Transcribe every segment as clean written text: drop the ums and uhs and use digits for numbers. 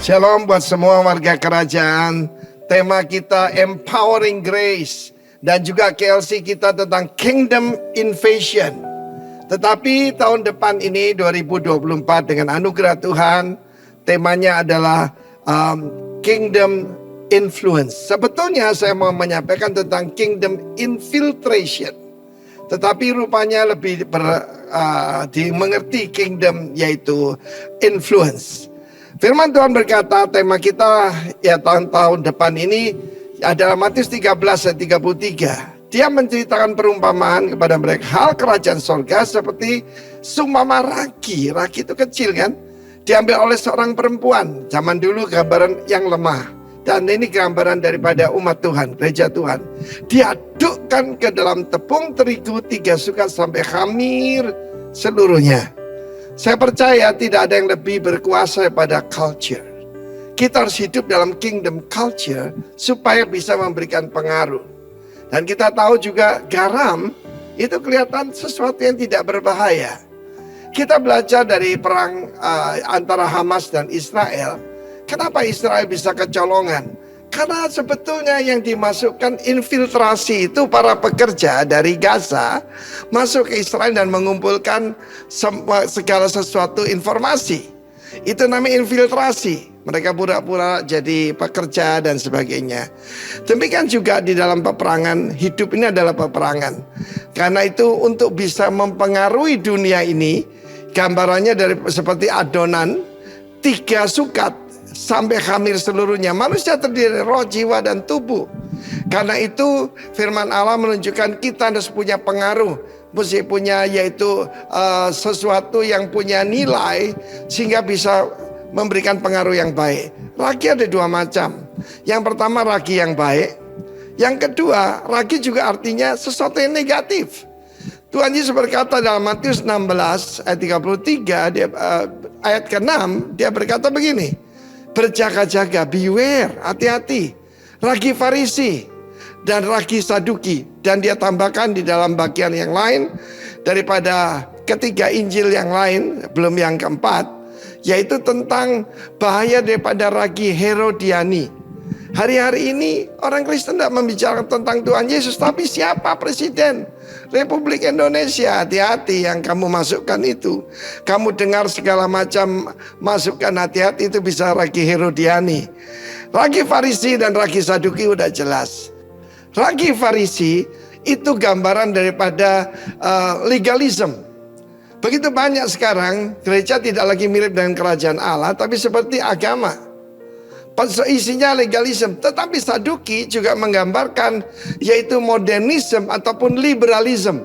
Shalom buat semua warga kerajaan. Tema kita Empowering Grace. Dan juga KLC kita tentang Kingdom Invasion. Tetapi tahun depan ini 2024 dengan anugerah Tuhan, temanya adalah Kingdom Influence. Sebetulnya saya mau menyampaikan tentang Kingdom Infiltration. Tetapi rupanya lebih dimengerti Kingdom yaitu Influence. Firman Tuhan berkata, tema kita ya tahun depan ini adalah Matius 13 ayat 33. Dia menceritakan perumpamaan kepada mereka hal kerajaan sorga seperti seumpama ragi. Ragi itu kecil kan, diambil oleh seorang perempuan. Zaman dulu gambaran yang lemah. Dan ini gambaran daripada umat Tuhan, gereja Tuhan. Diadukkan ke dalam tepung terigu 3 sukat sampai khamir seluruhnya. Saya percaya tidak ada yang lebih berkuasa pada culture. Kita harus hidup dalam kingdom culture supaya bisa memberikan pengaruh. Dan kita tahu juga garam itu kelihatan sesuatu yang tidak berbahaya. Kita belajar dari perang antara Hamas dan Israel. Kenapa Israel bisa kecolongan? Karena sebetulnya yang dimasukkan infiltrasi itu para pekerja dari Gaza masuk ke Israel dan mengumpulkan segala sesuatu informasi. Itu namanya infiltrasi. Mereka pura-pura jadi pekerja dan sebagainya. Demikian juga di dalam peperangan, hidup ini adalah peperangan. Karena itu untuk bisa mempengaruhi dunia ini, gambarannya dari seperti adonan 3 sukat sampai khamir seluruhnya. Manusia terdiri dari roh, jiwa, dan tubuh. Karena itu firman Allah menunjukkan kita harus punya pengaruh. Mesti punya yaitu sesuatu yang punya nilai sehingga bisa memberikan pengaruh yang baik. Ragi ada 2 macam. Yang pertama ragi yang baik. Yang kedua ragi juga artinya sesuatu yang negatif. Tuhan Yesus berkata dalam Matius 16 ayat 33 ayat ke-6 dia berkata begini. Berjaga-jaga, beware, hati-hati. Ragi Farisi dan ragi Saduki. Dan dia tambahkan di dalam bagian yang lain daripada ketiga Injil yang lain, belum yang keempat, yaitu tentang bahaya daripada ragi Herodiani. Hari-hari ini orang Kristen tidak membicarakan tentang Tuhan Yesus, tapi siapa presiden Republik Indonesia? Hati-hati yang kamu masukkan itu. Kamu dengar segala macam masukan, hati-hati, itu bisa ragi Herodiani. Ragi Farisi dan ragi Saduki udah jelas. Ragi Farisi itu gambaran daripada legalism. Begitu banyak sekarang gereja tidak lagi mirip dengan kerajaan Allah, tapi seperti agama. Isinya legalisme. Tetapi Saduki juga menggambarkan yaitu modernisme ataupun liberalisme.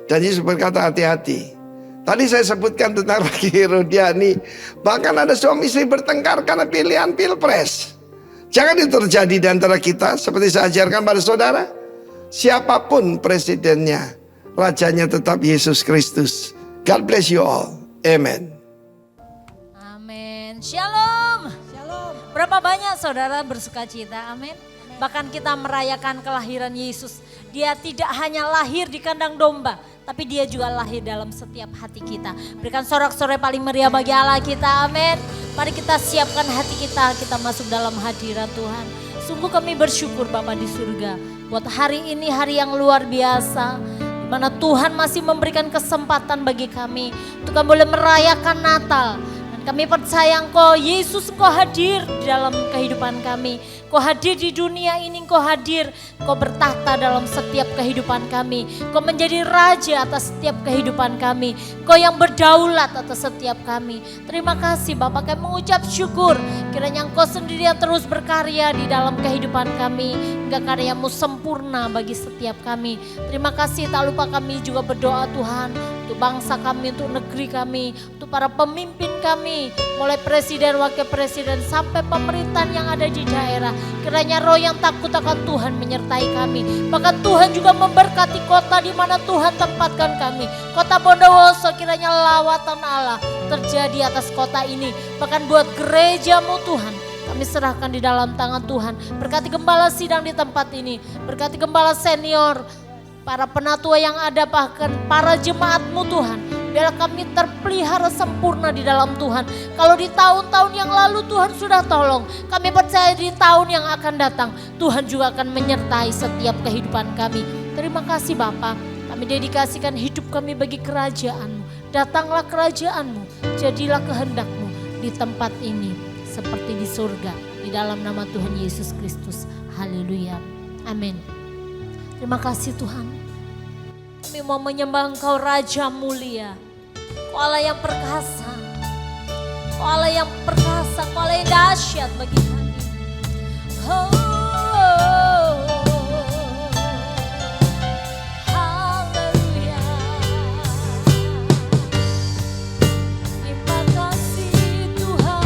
Dan Yesus berkata hati-hati. Tadi saya sebutkan tentang ragi Herodiani. Bahkan ada suami istri bertengkar karena pilihan pilpres. Jangan itu terjadi di antara kita. Seperti saya ajarkan pada saudara. Siapapun presidennya, rajanya tetap Yesus Kristus. God bless you all. Amen. Amin. Shalom. Berapa banyak saudara bersuka cita, amin. Bahkan kita merayakan kelahiran Yesus. Dia tidak hanya lahir di kandang domba, tapi dia juga lahir dalam setiap hati kita. Berikan sorak-sorai paling meriah bagi Allah kita, amin. Mari kita siapkan hati kita masuk dalam hadirat Tuhan. Sungguh kami bersyukur Bapa di surga. Buat hari ini hari yang luar biasa. Di mana Tuhan masih memberikan kesempatan bagi kami. Untuk kami boleh merayakan Natal. Kami percaya Engkau, Yesus, Engkau hadir di dalam kehidupan kami. Engkau hadir di dunia ini, Engkau hadir. Engkau bertahta dalam setiap kehidupan kami. Engkau menjadi raja atas setiap kehidupan kami. Engkau yang berdaulat atas setiap kami. Terima kasih Bapak, kami mengucap syukur. Kiranya Engkau sendiri yang terus berkarya di dalam kehidupan kami. Hingga karyamu sempurna bagi setiap kami. Terima kasih, tak lupa kami juga berdoa Tuhan. Untuk bangsa kami, untuk negeri kami, untuk para pemimpin kami, mulai presiden, wakil presiden, sampai pemerintahan yang ada di daerah. Kiranya roh yang takut akan Tuhan menyertai kami. Bahkan Tuhan juga memberkati kota di mana Tuhan tempatkan kami. Kota Bondowoso, kiranya lawatan Allah terjadi atas kota ini. Bahkan buat gerejamu Tuhan, kami serahkan di dalam tangan Tuhan. Berkati gembala sidang di tempat ini, berkati gembala senior, para penatua yang ada, bahkan para jemaatmu Tuhan. Biarlah kami terpelihara sempurna di dalam Tuhan. Kalau di tahun-tahun yang lalu Tuhan sudah tolong, kami percaya di tahun yang akan datang Tuhan juga akan menyertai setiap kehidupan kami. Terima kasih Bapa, kami dedikasikan hidup kami bagi kerajaan-Mu. Datanglah kerajaan-Mu, jadilah kehendak-Mu di tempat ini seperti di surga. Di dalam nama Tuhan Yesus Kristus. Haleluya. Amin. Terima kasih Tuhan. Kami mau menyembah Engkau Raja mulia. Kau Allah yang perkasa. Kau Allah yang perkasa. Kau Allah yang dahsyat bagi kami. Oh, haleluya. Terima kasih Tuhan.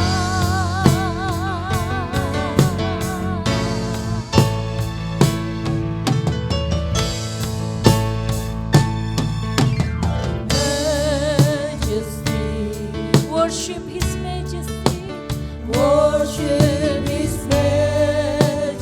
Worship His Majesty. Worship His majesty.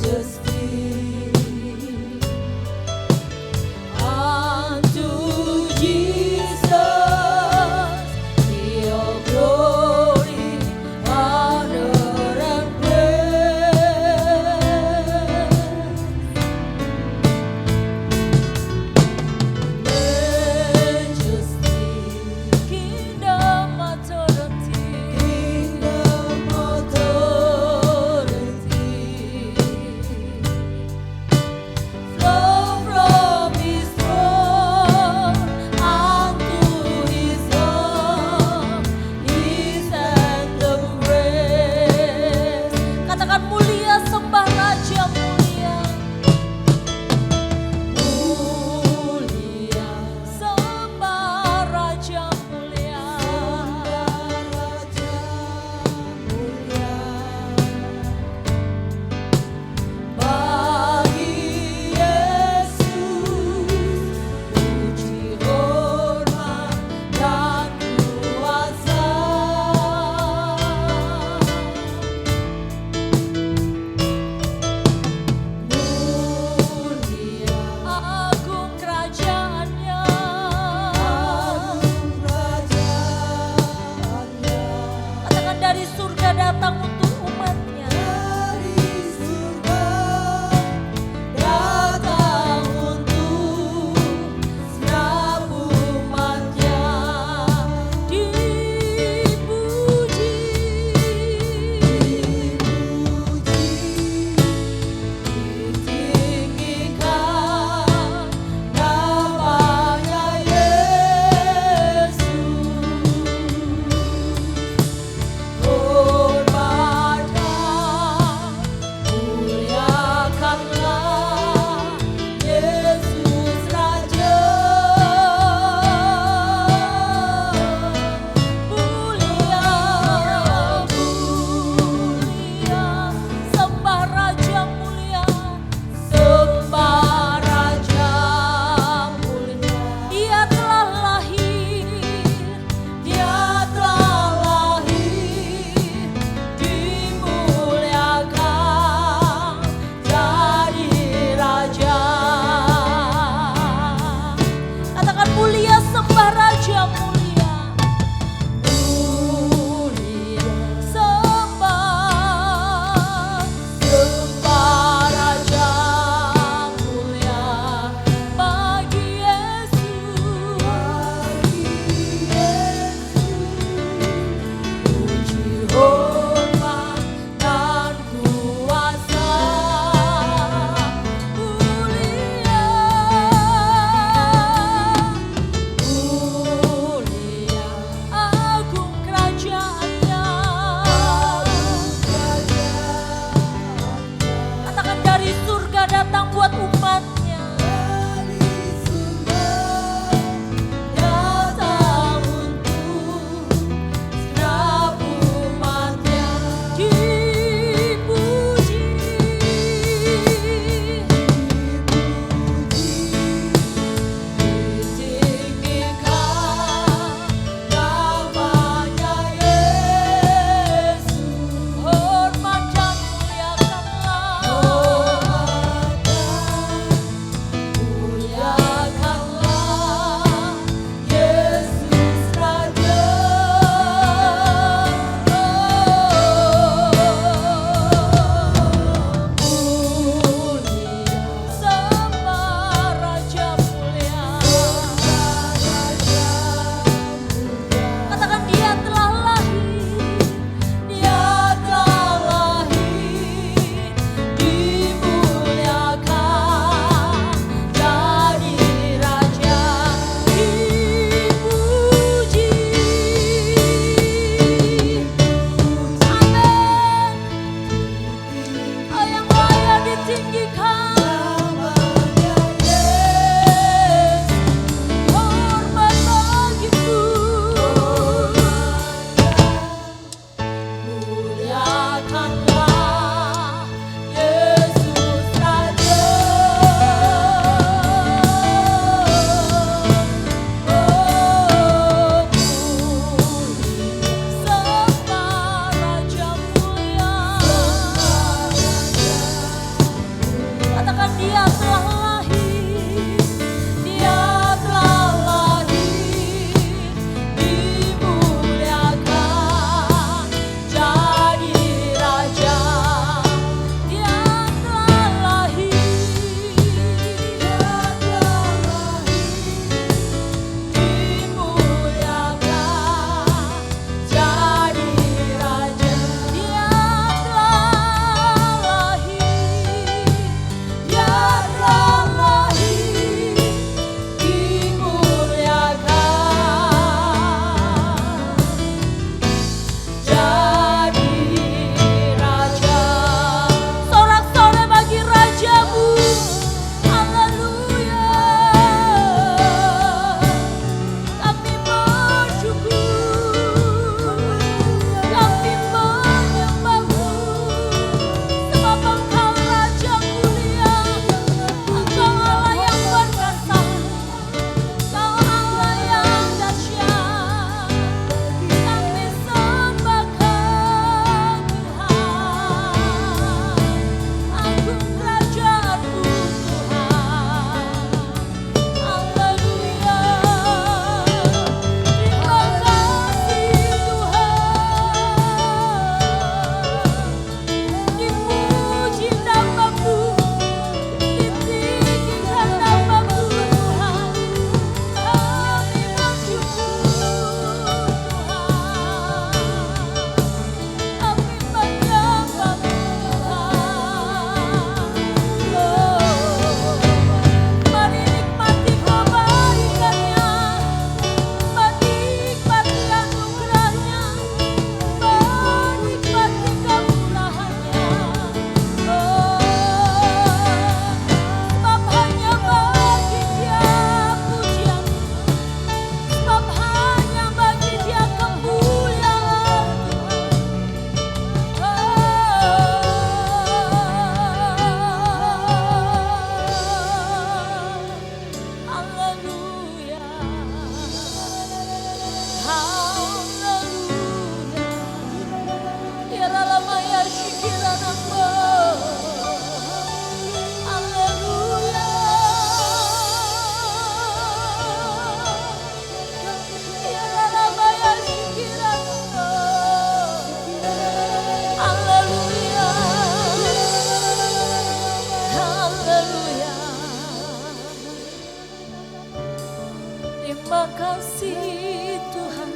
kasih Tuhan.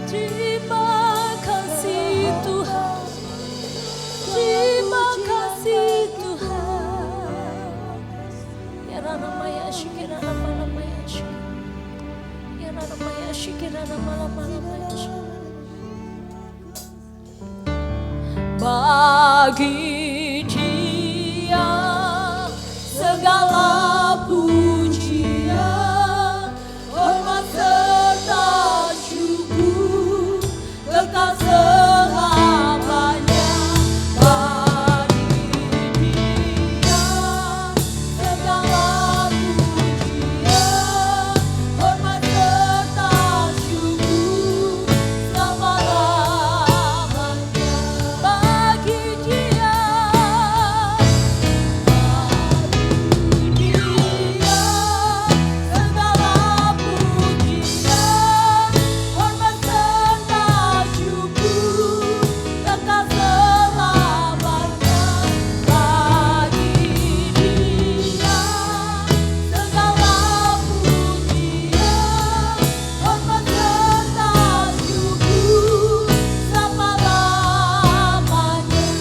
Terima kasih Tuhan. Terima kasih Tuhan. Ya Rana Maya Shikirana Malam Maya Shik. Ya Rana Maya Shikirana Malam Malam Maya Shik. Bagi Dia segala pujian, hormat serta syukur kekal selamanya. Bagi Dia segala pujian, hormat serta syukur selama-lamanya. Bagi Dia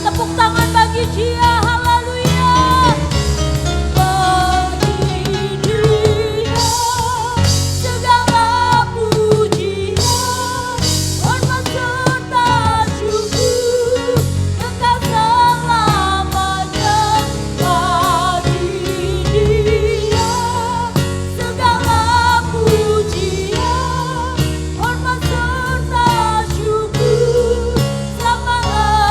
tepuk tangan bagi Dia, haleluya. Bagi Dia segala pujian, hormat serta syukur kekal selamanya. Bagi Dia segala pujian, hormat serta syukur selama-lamanya.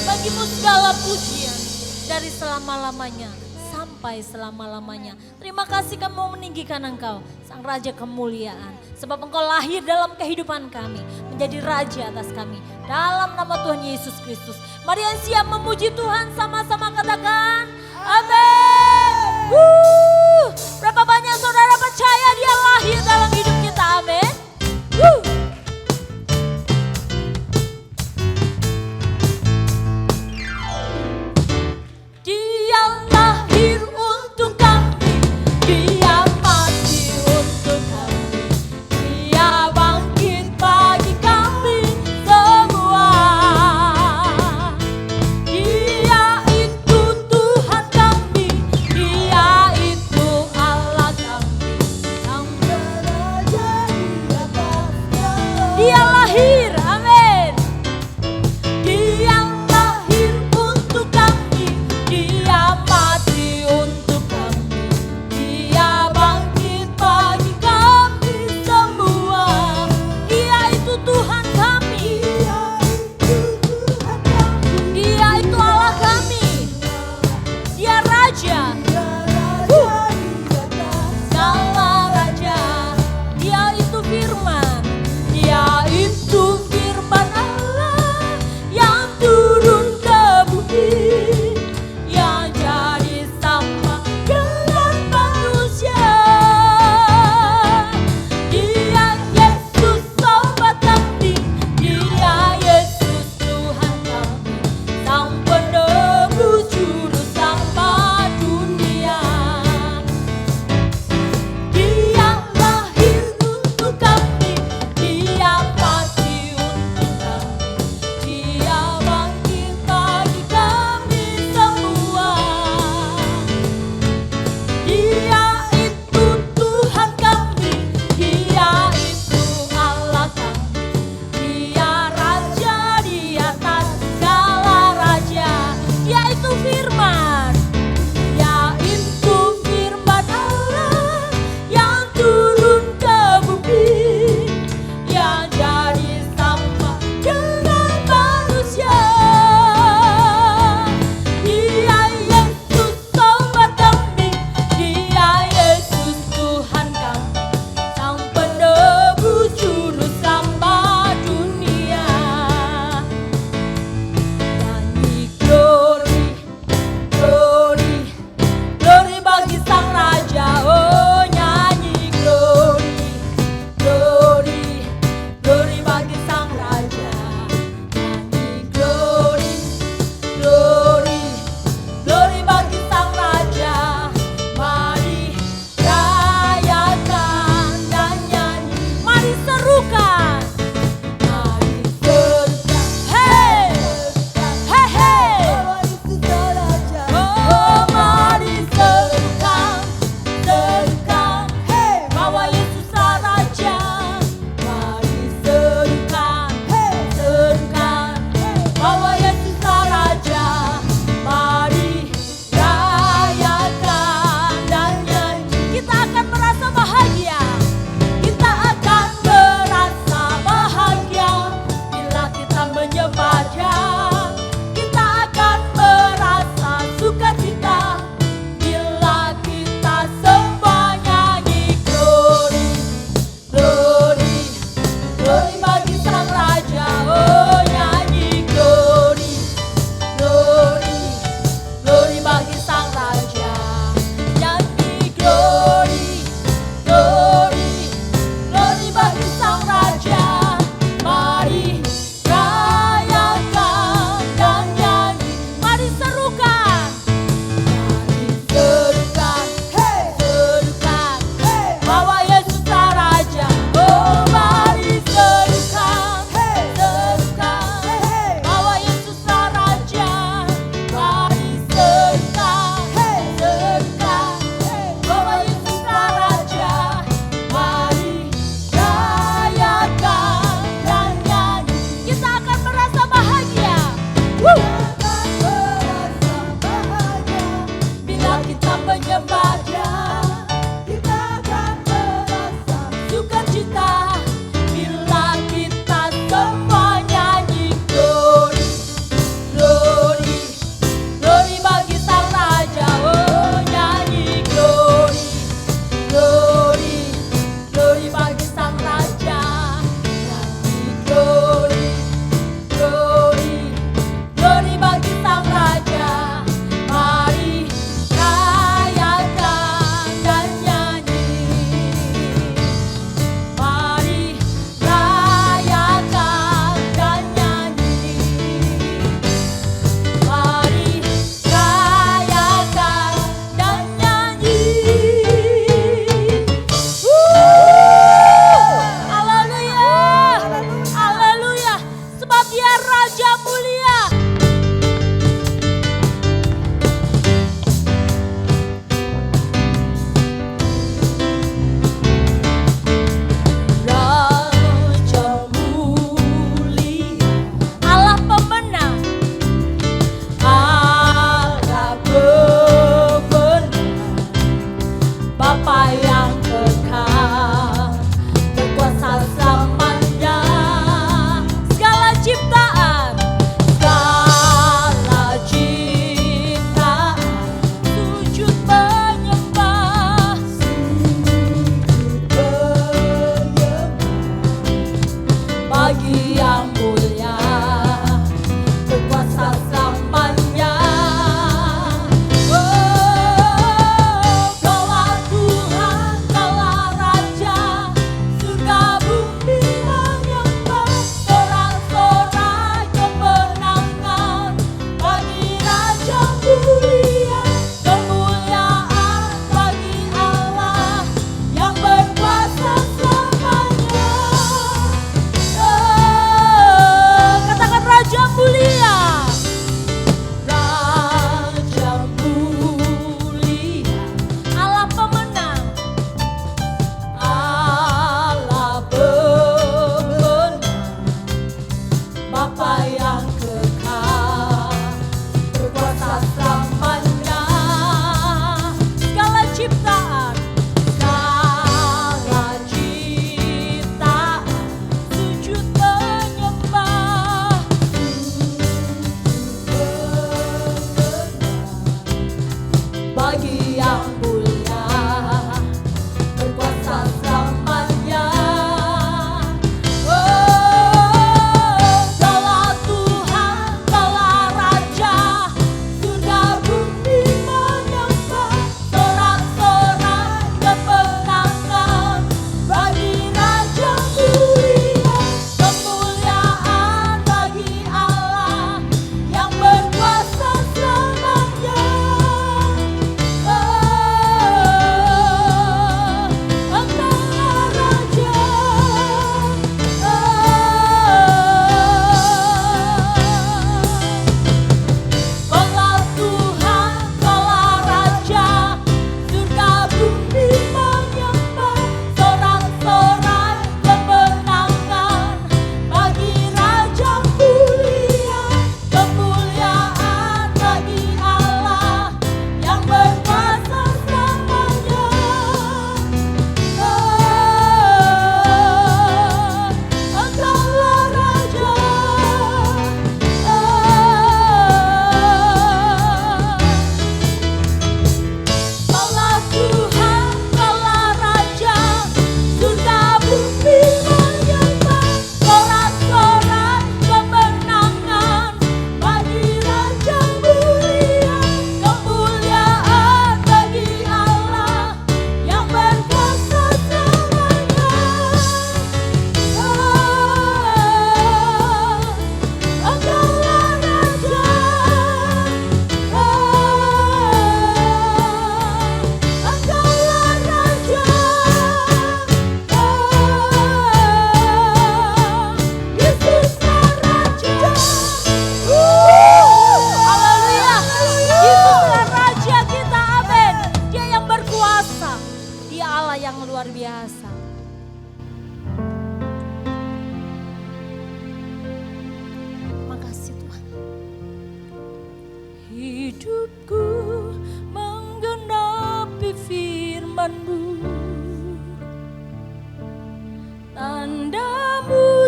Bagimu segala pujian dari selama-lamanya sampai selama-lamanya. Terima kasih kami mau meninggikan Engkau, Sang Raja kemuliaan. Sebab Engkau lahir dalam kehidupan kami, menjadi Raja atas kami. Dalam nama Tuhan Yesus Kristus. Mari yang siap memuji Tuhan sama-sama katakan, amin. Berapa banyak saudara percaya Dia lahir dalam hidup kita, amin. Dia lahir untuk kami, Dia mati untuk kami, Dia bangkit bagi kami semua. Dia itu Tuhan kami, Dia itu Allah kami, Sang Raja di atasnya. Dia lahir, amin. Dia lahir untuk kami, Dia mati untuk kami, Dia bangkit bagi kami semua. Dia itu Tuhan kami, Dia itu Allah kami, Dia Raja, segala Raja. Dia itu firman, Dia itu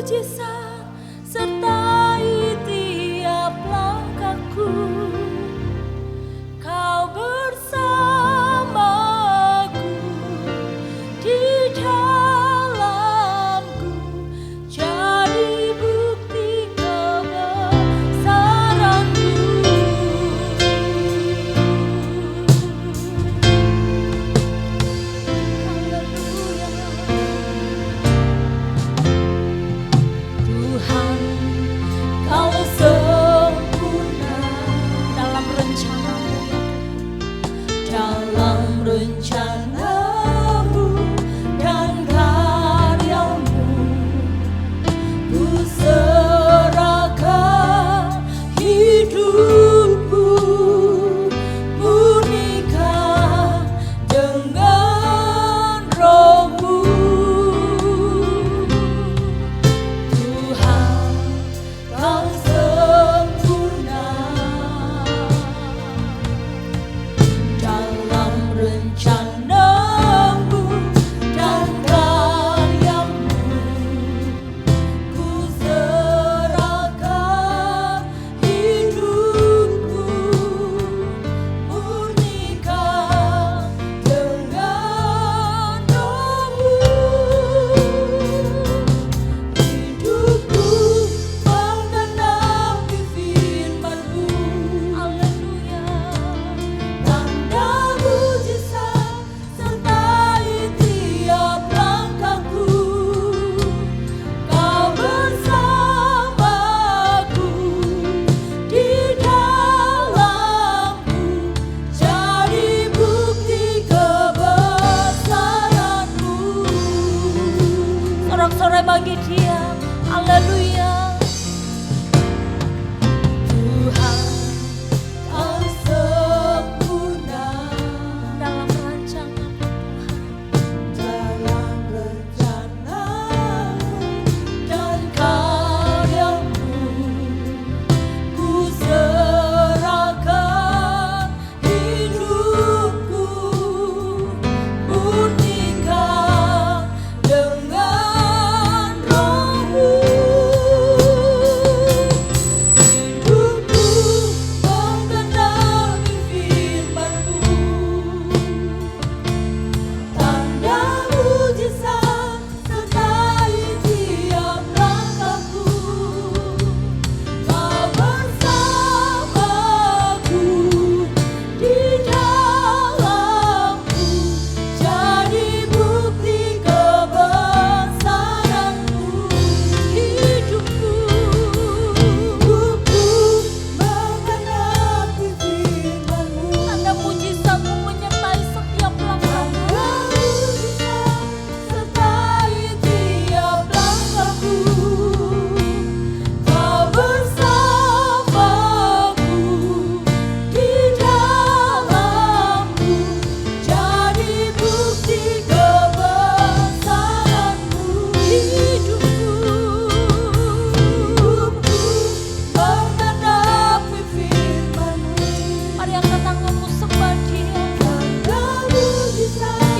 mujizat sertai tiap langkahku. Kau bersamaku di dalamku, jadi bukti kebesaranmu. Haleluya. Tuhan, Kau sempurna dalam rencana-Mu, dalam rencana-Mu dan karya-Mu. Ku serahkan hidupku, murnikan dengan Roh-Mu. Tuhan, Kau sempurna dalam rencana-Mu dan karya-Mu. Ku serahkan hidupku, murnikan dengan Roh-Mu. Hidupku menggenapi firman-Mu. Haleluya. Tanda mujizat sertai tiap langkahku. Kau bersamaku di dalamku, jadi bukti kebesaran-Mu. Sorak-sorai bagi Dia. Haleluya. Tuhan, Kau sempurna dalam rancangan Tuhan, dalam rencana-Mu dan karya-Mu. Ku serahkan hidupku, murnikan dengan Roh-Mu. Hidupku menggenapi firman-Mu. Tanda mujizat sertai tiap langkahku. Kau bersamaku di dalamku, jadi bukti kebesaran-Mu. Hidupku menggenapi firman-Mu. Tanda mujizat-Mu menyertai setiap langkahku. Sertai tiap langkahku. Kau bersamaku di dalamku, jadi bukti kebesaran-Mu. Hidupku menggenapi firman-Mu. Mari angkat tanganmu sembah Dia.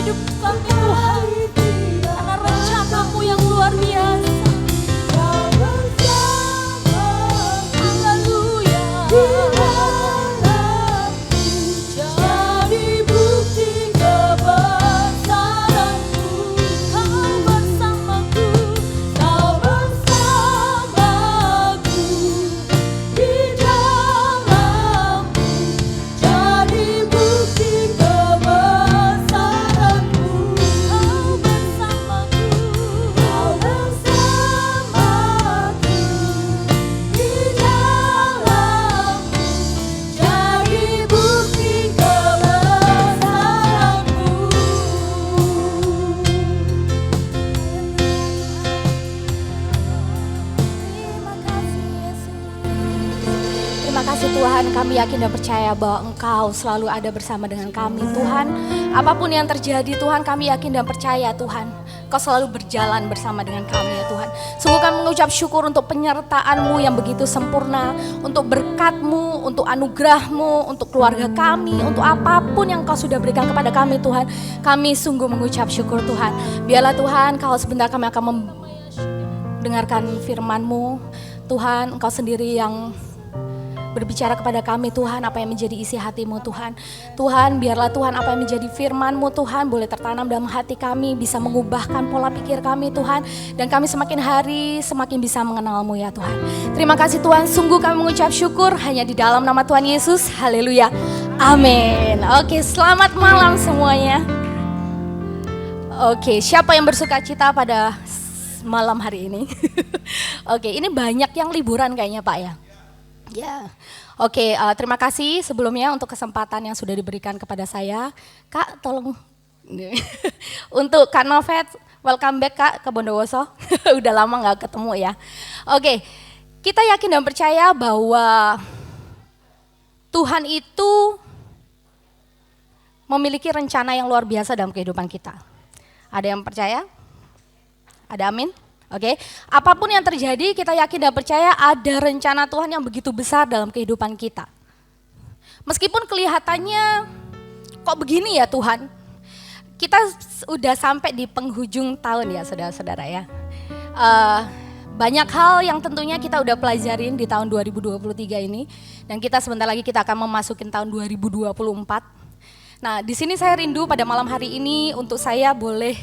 Hidup kami Tuhan, karena rencana-Mu yang luar biasa. Haleluya. Jadi bukti kebesaran-Mu. Kau bersamaku, Kau bersamaku di dalamku, jadi bukti kebesaran-Mu. Kau bersamaku, Kau bersamaku di dalamku, jadi bukti kebesaran-Mu. Terima kasih Tuhan, kami yakin dan percaya bahwa Engkau selalu ada bersama dengan kami Tuhan. Apapun yang terjadi Tuhan, kami yakin dan percaya Tuhan, Kau selalu berjalan bersama dengan kami ya Tuhan. Sungguh kami mengucap syukur untuk penyertaan-Mu yang begitu sempurna, untuk berkat-Mu, untuk anugerah-Mu, untuk keluarga kami, untuk apapun yang Kau sudah berikan kepada kami Tuhan. Kami sungguh mengucap syukur Tuhan. Biarlah Tuhan, kalau sebentar kami akan dengarkan firman-Mu. Tuhan, Engkau sendiri yang berbicara kepada kami Tuhan, apa yang menjadi isi hati-Mu Tuhan. Tuhan, biarlah Tuhan apa yang menjadi firman-Mu Tuhan boleh tertanam dalam hati kami, bisa mengubahkan pola pikir kami Tuhan. Dan kami semakin hari semakin bisa mengenal-Mu ya Tuhan. Terima kasih Tuhan, sungguh kami mengucap syukur hanya di dalam nama Tuhan Yesus. Haleluya, amin. Oke, selamat malam semuanya. Oke, siapa yang bersuka cita pada malam hari ini? Oke, ini banyak yang liburan kayaknya Pak ya. Ya, oke. Terima kasih sebelumnya untuk kesempatan yang sudah diberikan kepada saya. Kak, tolong. Untuk Kak Novet, welcome back Kak ke Bondowoso. Udah lama nggak ketemu ya. Oke, kita yakin dan percaya bahwa Tuhan itu memiliki rencana yang luar biasa dalam kehidupan kita. Ada yang percaya? Ada amin? Oke, apapun yang terjadi kita yakin dan percaya ada rencana Tuhan yang begitu besar dalam kehidupan kita. Meskipun kelihatannya kok begini ya Tuhan, kita udah sampai di penghujung tahun ya saudara-saudara ya. Banyak hal yang tentunya kita udah pelajarin di tahun 2023 ini, dan kita sebentar lagi kita akan memasukin tahun 2024. Nah, di sini saya rindu pada malam hari ini untuk saya boleh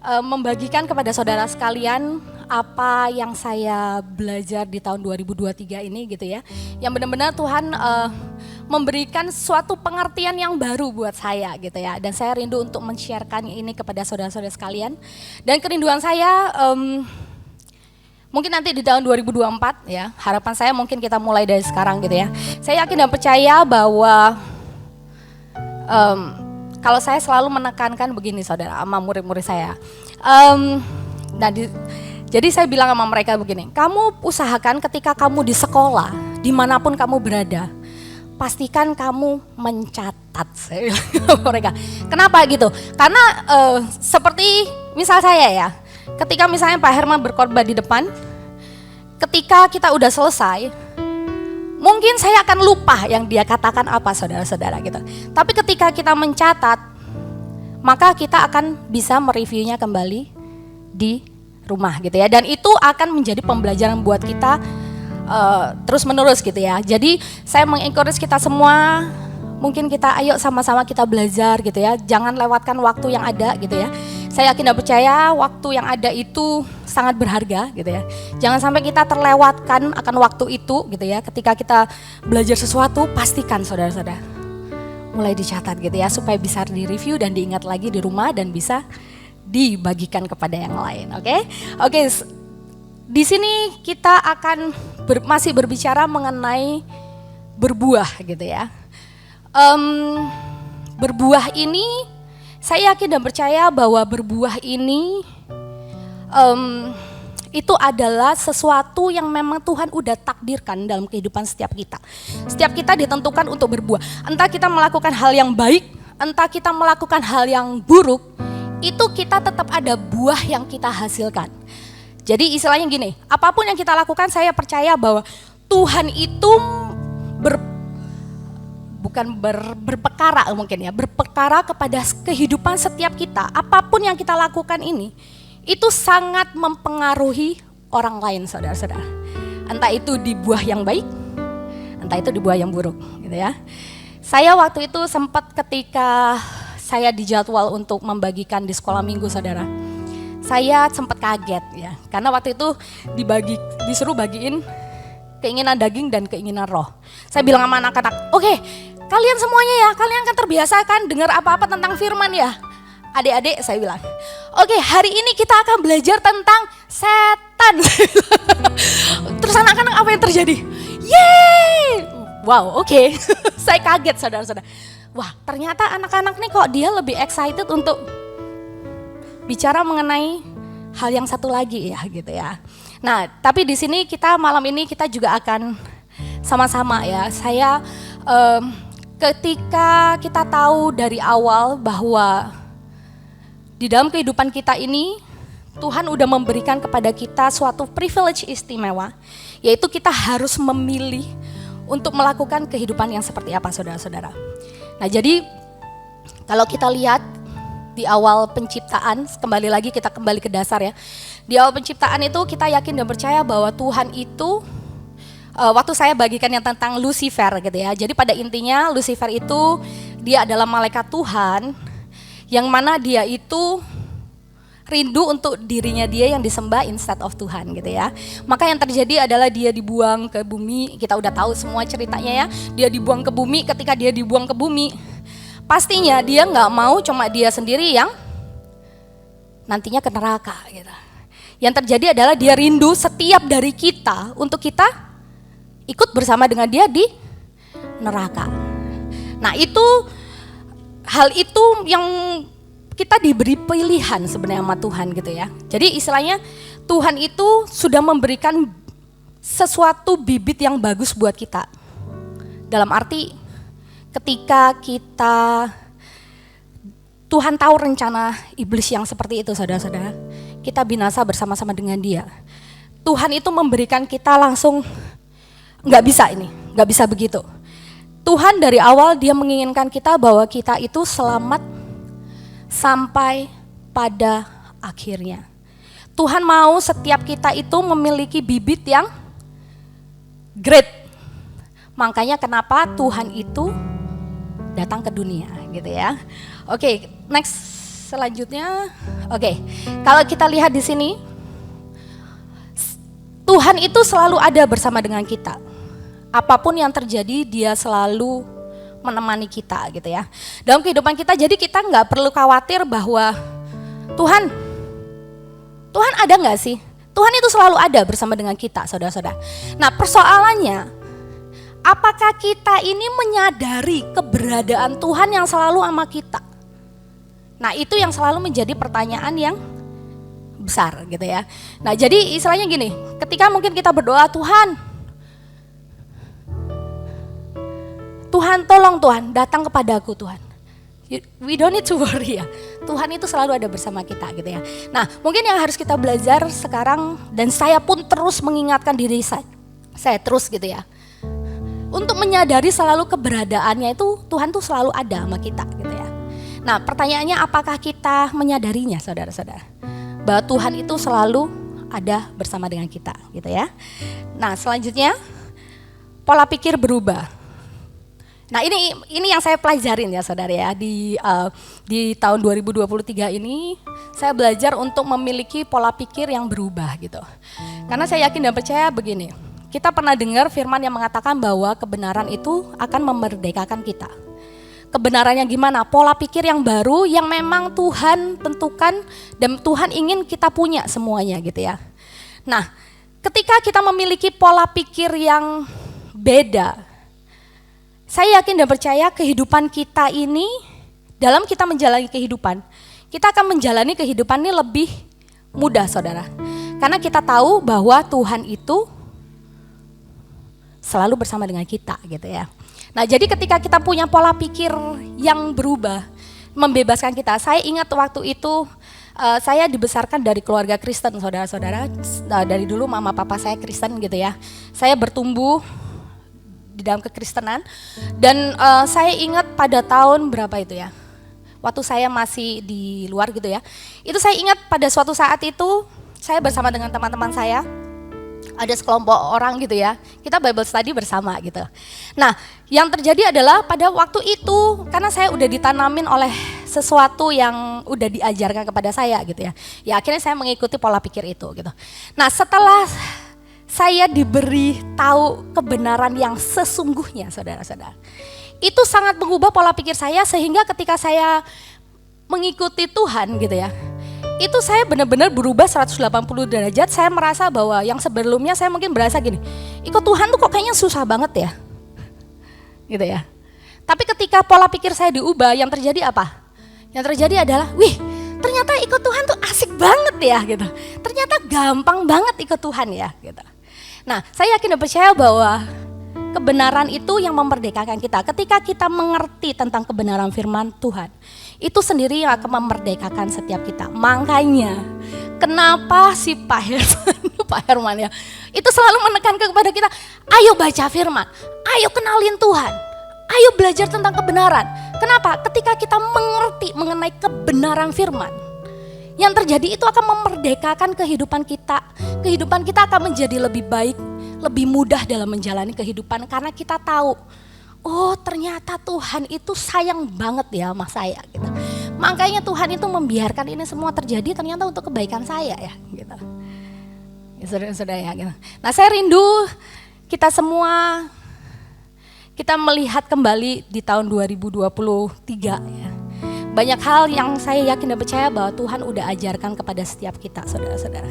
membagikan kepada saudara sekalian apa yang saya belajar di tahun 2023 ini gitu ya. Yang benar-benar Tuhan memberikan suatu pengertian yang baru buat saya gitu ya. Dan saya rindu untuk men-sharekan ini kepada saudara-saudara sekalian. Dan kerinduan saya mungkin nanti di tahun 2024 ya. Harapan saya mungkin kita mulai dari sekarang gitu ya. Saya yakin dan percaya bahwa kalau saya selalu menekankan begini saudara sama murid-murid saya. Jadi saya bilang sama mereka begini, kamu usahakan ketika kamu di sekolah, dimanapun kamu berada, pastikan kamu mencatat. Saya bilang sama mereka. Kenapa gitu? Karena seperti misal saya ya, ketika misalnya Pak Herman berkhotbah di depan, ketika kita udah selesai, mungkin saya akan lupa yang dia katakan apa saudara-saudara gitu. Tapi ketika kita mencatat, maka kita akan bisa mereviewnya kembali di rumah gitu ya. Dan itu akan menjadi pembelajaran buat kita terus menerus gitu ya. Jadi saya mengencourage kita semua, mungkin kita ayo sama-sama kita belajar gitu ya. Jangan lewatkan waktu yang ada gitu ya. Saya yakin dan percaya waktu yang ada itu sangat berharga gitu ya. Jangan sampai kita terlewatkan akan waktu itu gitu ya. Ketika kita belajar sesuatu, pastikan saudara-saudara mulai dicatat gitu ya, supaya bisa direview dan diingat lagi di rumah dan bisa dibagikan kepada yang lain. Oke. Di sini kita akan masih berbicara mengenai berbuah gitu ya. Berbuah ini saya yakin dan percaya bahwa berbuah ini itu adalah sesuatu yang memang Tuhan udah takdirkan dalam kehidupan setiap kita. Setiap kita ditentukan untuk berbuah. Entah kita melakukan hal yang baik, entah kita melakukan hal yang buruk, itu kita tetap ada buah yang kita hasilkan. Jadi istilahnya gini, apapun yang kita lakukan saya percaya bahwa Tuhan itu berperkara mungkin ya, berperkara kepada kehidupan setiap kita. Apapun yang kita lakukan ini, itu sangat mempengaruhi orang lain saudara-saudara. Entah itu di buah yang baik, entah itu di buah yang buruk gitu ya. Saya waktu itu sempat ketika saya dijadwal untuk membagikan di sekolah minggu saudara, saya sempat kaget ya. Karena waktu itu disuruh bagiin keinginan daging dan keinginan roh. Saya bilang sama anak-anak, oke, kalian semuanya ya, kalian kan terbiasa kan dengar apa-apa tentang firman ya. Adik-adik saya bilang, oke, hari ini kita akan belajar tentang setan. Terus anak-anak apa yang terjadi? Yeay! Wow, oke. Saya kaget saudara-saudara. Wah, ternyata anak-anak nih kok dia lebih excited untuk bicara mengenai hal yang satu lagi ya gitu ya. Nah, tapi di sini kita malam ini kita juga akan sama-sama ya. Saya ketika kita tahu dari awal bahwa di dalam kehidupan kita ini, Tuhan udah memberikan kepada kita suatu privilege istimewa, yaitu kita harus memilih untuk melakukan kehidupan yang seperti apa saudara-saudara. Nah jadi kalau kita lihat di awal penciptaan, kembali lagi kita kembali ke dasar ya. Di awal penciptaan itu kita yakin dan percaya bahwa Tuhan itu, waktu saya bagikan yang tentang Lucifer gitu ya. Jadi pada intinya Lucifer itu dia adalah malaikat Tuhan yang mana dia itu rindu untuk dirinya dia yang disembah instead of Tuhan gitu ya. Maka yang terjadi adalah dia dibuang ke bumi, kita udah tahu semua ceritanya ya. Dia dibuang ke bumi, ketika dia dibuang ke bumi, pastinya dia nggak mau cuma dia sendiri yang nantinya ke neraka gitu. Yang terjadi adalah dia rindu setiap dari kita untuk kita ikut bersama dengan dia di neraka. Nah hal itu yang kita diberi pilihan sebenarnya sama Tuhan gitu ya. Jadi istilahnya Tuhan itu sudah memberikan sesuatu bibit yang bagus buat kita. Dalam arti ketika Tuhan tahu rencana iblis yang seperti itu saudara-saudara, kita binasa bersama-sama dengan dia. Tuhan itu memberikan kita langsung, nggak bisa begitu. Tuhan dari awal dia menginginkan kita bahwa kita itu selamat sampai pada akhirnya. Tuhan mau setiap kita itu memiliki bibit yang great. Makanya kenapa Tuhan itu datang ke dunia gitu ya. Oke, next selanjutnya. Oke, kalau kita lihat di sini, Tuhan itu selalu ada bersama dengan kita. Apapun yang terjadi, dia selalu menemani kita gitu ya. Dalam kehidupan kita, jadi kita nggak perlu khawatir bahwa Tuhan ada nggak sih? Tuhan itu selalu ada bersama dengan kita, saudara-saudara. Nah persoalannya, apakah kita ini menyadari keberadaan Tuhan yang selalu sama kita? Nah itu yang selalu menjadi pertanyaan yang besar gitu ya. Nah jadi istilahnya gini, ketika mungkin kita berdoa, Tuhan tolong Tuhan, datang kepadaku Tuhan. We don't need to worry ya. Tuhan itu selalu ada bersama kita gitu ya. Nah mungkin yang harus kita belajar sekarang, dan saya pun terus mengingatkan diri saya terus gitu ya. Untuk menyadari selalu keberadaannya itu, Tuhan tuh selalu ada sama kita gitu ya. Nah pertanyaannya, apakah kita menyadarinya saudara-saudara? Bahwa Tuhan itu selalu ada bersama dengan kita gitu ya. Nah selanjutnya, pola pikir berubah. Nah ini yang saya pelajarin ya saudara ya, di tahun 2023 ini saya belajar untuk memiliki pola pikir yang berubah gitu. Karena saya yakin dan percaya begini, kita pernah dengar firman yang mengatakan bahwa kebenaran itu akan memerdekakan kita. Kebenarannya gimana? Pola pikir yang baru yang memang Tuhan tentukan dan Tuhan ingin kita punya semuanya gitu ya. Nah ketika kita memiliki pola pikir yang beda, saya yakin dan percaya kehidupan kita ini, dalam kita menjalani kehidupan, kita akan menjalani kehidupan ini lebih mudah saudara. Karena kita tahu bahwa Tuhan itu selalu bersama dengan kita gitu ya. Nah jadi ketika kita punya pola pikir yang berubah, membebaskan kita. Saya ingat waktu itu saya dibesarkan dari keluarga Kristen saudara-saudara. Dari dulu mama papa saya Kristen gitu ya. Saya bertumbuh di dalam kekristenan, dan saya ingat pada tahun berapa itu ya, waktu saya masih di luar gitu ya, itu saya ingat pada suatu saat itu saya bersama dengan teman-teman saya, ada sekelompok orang gitu ya, kita Bible study bersama gitu. Nah yang terjadi adalah pada waktu itu, karena saya udah ditanamin oleh sesuatu yang udah diajarkan kepada saya gitu ya, ya akhirnya saya mengikuti pola pikir itu gitu. Nah setelah saya diberi tahu kebenaran yang sesungguhnya saudara-saudara, itu sangat mengubah pola pikir saya, sehingga ketika saya mengikuti Tuhan gitu ya, itu saya benar-benar berubah 180 derajat. Saya merasa bahwa yang sebelumnya saya mungkin berasa gini, ikut Tuhan tuh kok kayaknya susah banget ya gitu ya. Tapi ketika pola pikir saya diubah, yang terjadi apa? Yang terjadi adalah, wih ternyata ikut Tuhan tuh asik banget ya gitu. Ternyata gampang banget ikut Tuhan ya gitu. Nah saya yakin dan percaya bahwa kebenaran itu yang memerdekakan kita. Ketika kita mengerti tentang kebenaran firman Tuhan, itu sendiri yang akan memerdekakan setiap kita. Makanya kenapa si Pak Herman ya, itu selalu menekankan kepada kita, ayo baca firman, ayo kenalin Tuhan, ayo belajar tentang kebenaran. Kenapa? Ketika kita mengerti mengenai kebenaran firman, yang terjadi itu akan memerdekakan kehidupan kita. Kehidupan kita akan menjadi lebih baik, lebih mudah dalam menjalani kehidupan karena kita tahu, oh ternyata Tuhan itu sayang banget ya sama saya gitu. Makanya Tuhan itu membiarkan ini semua terjadi ternyata untuk kebaikan saya ya gitu. Ya saudara-saudara ya gitu. Nah saya rindu kita semua kita melihat kembali di tahun 2023 ya. Banyak hal yang saya yakin dan percaya bahwa Tuhan udah ajarkan kepada setiap kita saudara-saudara.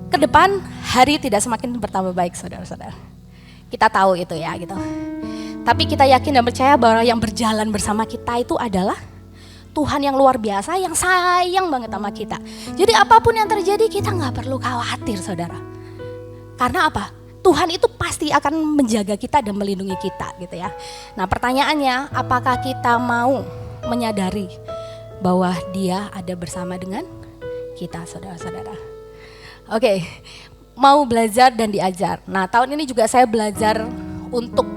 Ke depan hari tidak semakin bertambah baik saudara-saudara. Kita tahu itu ya gitu. Tapi kita yakin dan percaya bahwa yang berjalan bersama kita itu adalah Tuhan yang luar biasa yang sayang banget sama kita. Jadi apapun yang terjadi kita gak perlu khawatir saudara. Karena apa? Tuhan itu pasti akan menjaga kita dan melindungi kita gitu ya. Nah pertanyaannya apakah kita mau menyadari bahwa Dia ada bersama dengan kita saudara-saudara. Oke, mau belajar dan diajar. Nah tahun ini juga saya belajar untuk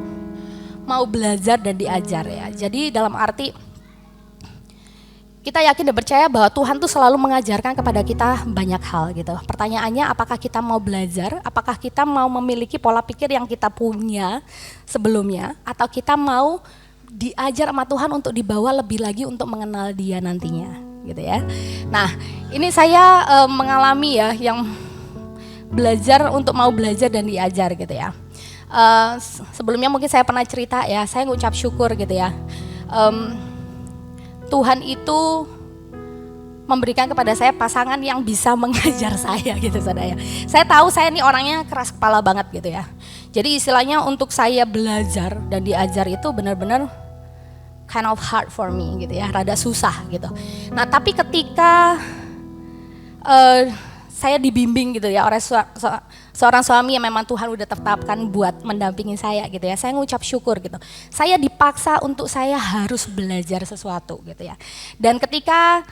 mau belajar dan diajar ya. Jadi dalam arti kita yakin dan percaya bahwa Tuhan tuh selalu mengajarkan kepada kita banyak hal gitu. Pertanyaannya apakah kita mau belajar, apakah kita mau memiliki pola pikir yang kita punya sebelumnya, atau kita mau diajar sama Tuhan untuk dibawa lebih lagi untuk mengenal Dia nantinya gitu ya. Nah ini saya mengalami ya yang belajar untuk mau belajar dan diajar gitu ya. Sebelumnya mungkin saya pernah cerita ya, saya ngucap syukur gitu ya. Tuhan itu memberikan kepada saya pasangan yang bisa mengajar saya gitu saudara ya. Saya tahu saya ini orangnya keras kepala banget gitu ya. Jadi istilahnya untuk saya belajar dan diajar itu benar-benar kind of hard for me gitu ya, rada susah gitu. Nah tapi ketika saya dibimbing gitu ya oleh seorang suami yang memang Tuhan udah tetapkan buat mendampingi saya gitu ya, saya ngucap syukur gitu. Saya dipaksa untuk saya harus belajar sesuatu gitu ya. Dan ketika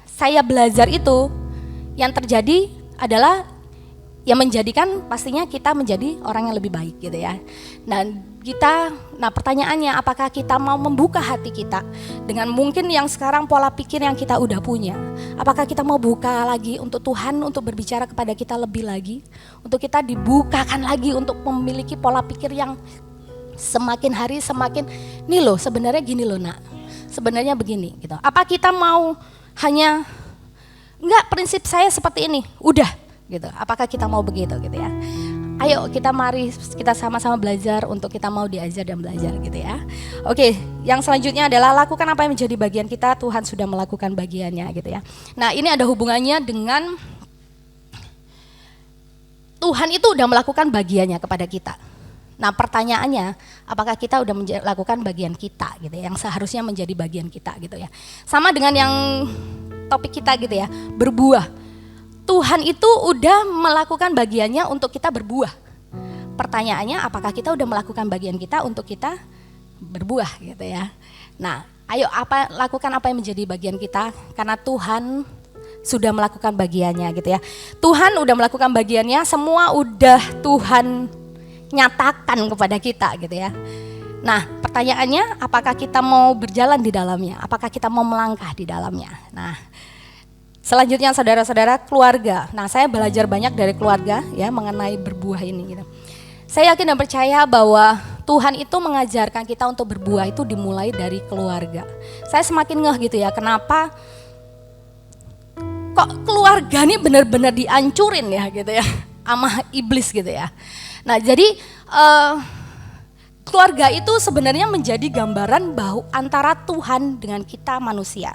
saya belajar itu, yang terjadi adalah yang menjadikan pastinya kita menjadi orang yang lebih baik gitu ya. Nah pertanyaannya apakah kita mau membuka hati kita dengan mungkin yang sekarang pola pikir yang kita udah punya. Apakah kita mau buka lagi untuk Tuhan untuk berbicara kepada kita lebih lagi. Untuk kita dibukakan lagi untuk memiliki pola pikir yang semakin hari semakin, nih loh sebenarnya gini loh nak. Sebenarnya begini gitu. Apa kita mau hanya, enggak prinsip saya seperti ini, udah gitu. Apakah kita mau begitu gitu ya? Ayo mari kita sama-sama belajar untuk kita mau diajar dan belajar gitu ya. Oke, yang selanjutnya adalah lakukan apa yang menjadi bagian kita, Tuhan sudah melakukan bagiannya gitu ya. Nah ini ada hubungannya dengan Tuhan itu udah melakukan bagiannya kepada kita. Nah pertanyaannya apakah kita udah melakukan bagian kita gitu ya, yang seharusnya menjadi bagian kita gitu ya. Sama dengan yang topik kita gitu ya, berbuah. Tuhan itu udah melakukan bagiannya untuk kita berbuah. Pertanyaannya apakah kita udah melakukan bagian kita untuk kita berbuah gitu ya. Nah ayo lakukan apa yang menjadi bagian kita karena Tuhan sudah melakukan bagiannya gitu ya. Tuhan udah melakukan bagiannya, semua udah Tuhan nyatakan kepada kita gitu ya. Nah pertanyaannya apakah kita mau berjalan di dalamnya, apakah kita mau melangkah di dalamnya. Nah selanjutnya saudara-saudara keluarga. Nah saya belajar banyak dari keluarga ya mengenai berbuah ini gitu. Saya yakin dan percaya bahwa Tuhan itu mengajarkan kita untuk berbuah itu dimulai dari keluarga. Saya semakin ngeh gitu ya, kenapa kok keluarga ini benar-benar dihancurin ya gitu ya sama iblis gitu ya. Nah jadi keluarga itu sebenarnya menjadi gambaran bahwa antara Tuhan dengan kita manusia.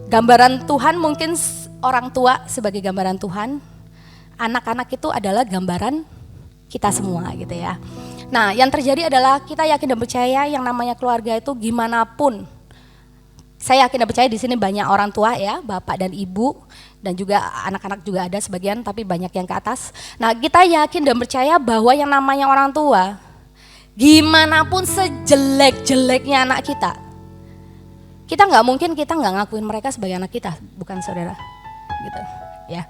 Gambaran Tuhan mungkin orang tua sebagai gambaran Tuhan, anak-anak itu adalah gambaran kita semua gitu ya. Nah yang terjadi adalah kita yakin dan percaya yang namanya keluarga itu gimana pun. Saya yakin dan percaya di sini banyak orang tua ya, bapak dan ibu dan juga anak-anak juga ada sebagian tapi banyak yang ke atas. Nah kita yakin dan percaya bahwa yang namanya orang tua, gimana pun sejelek-jeleknya anak kita nggak mungkin kita nggak ngakuin mereka sebagai anak kita, bukan saudara, gitu, ya.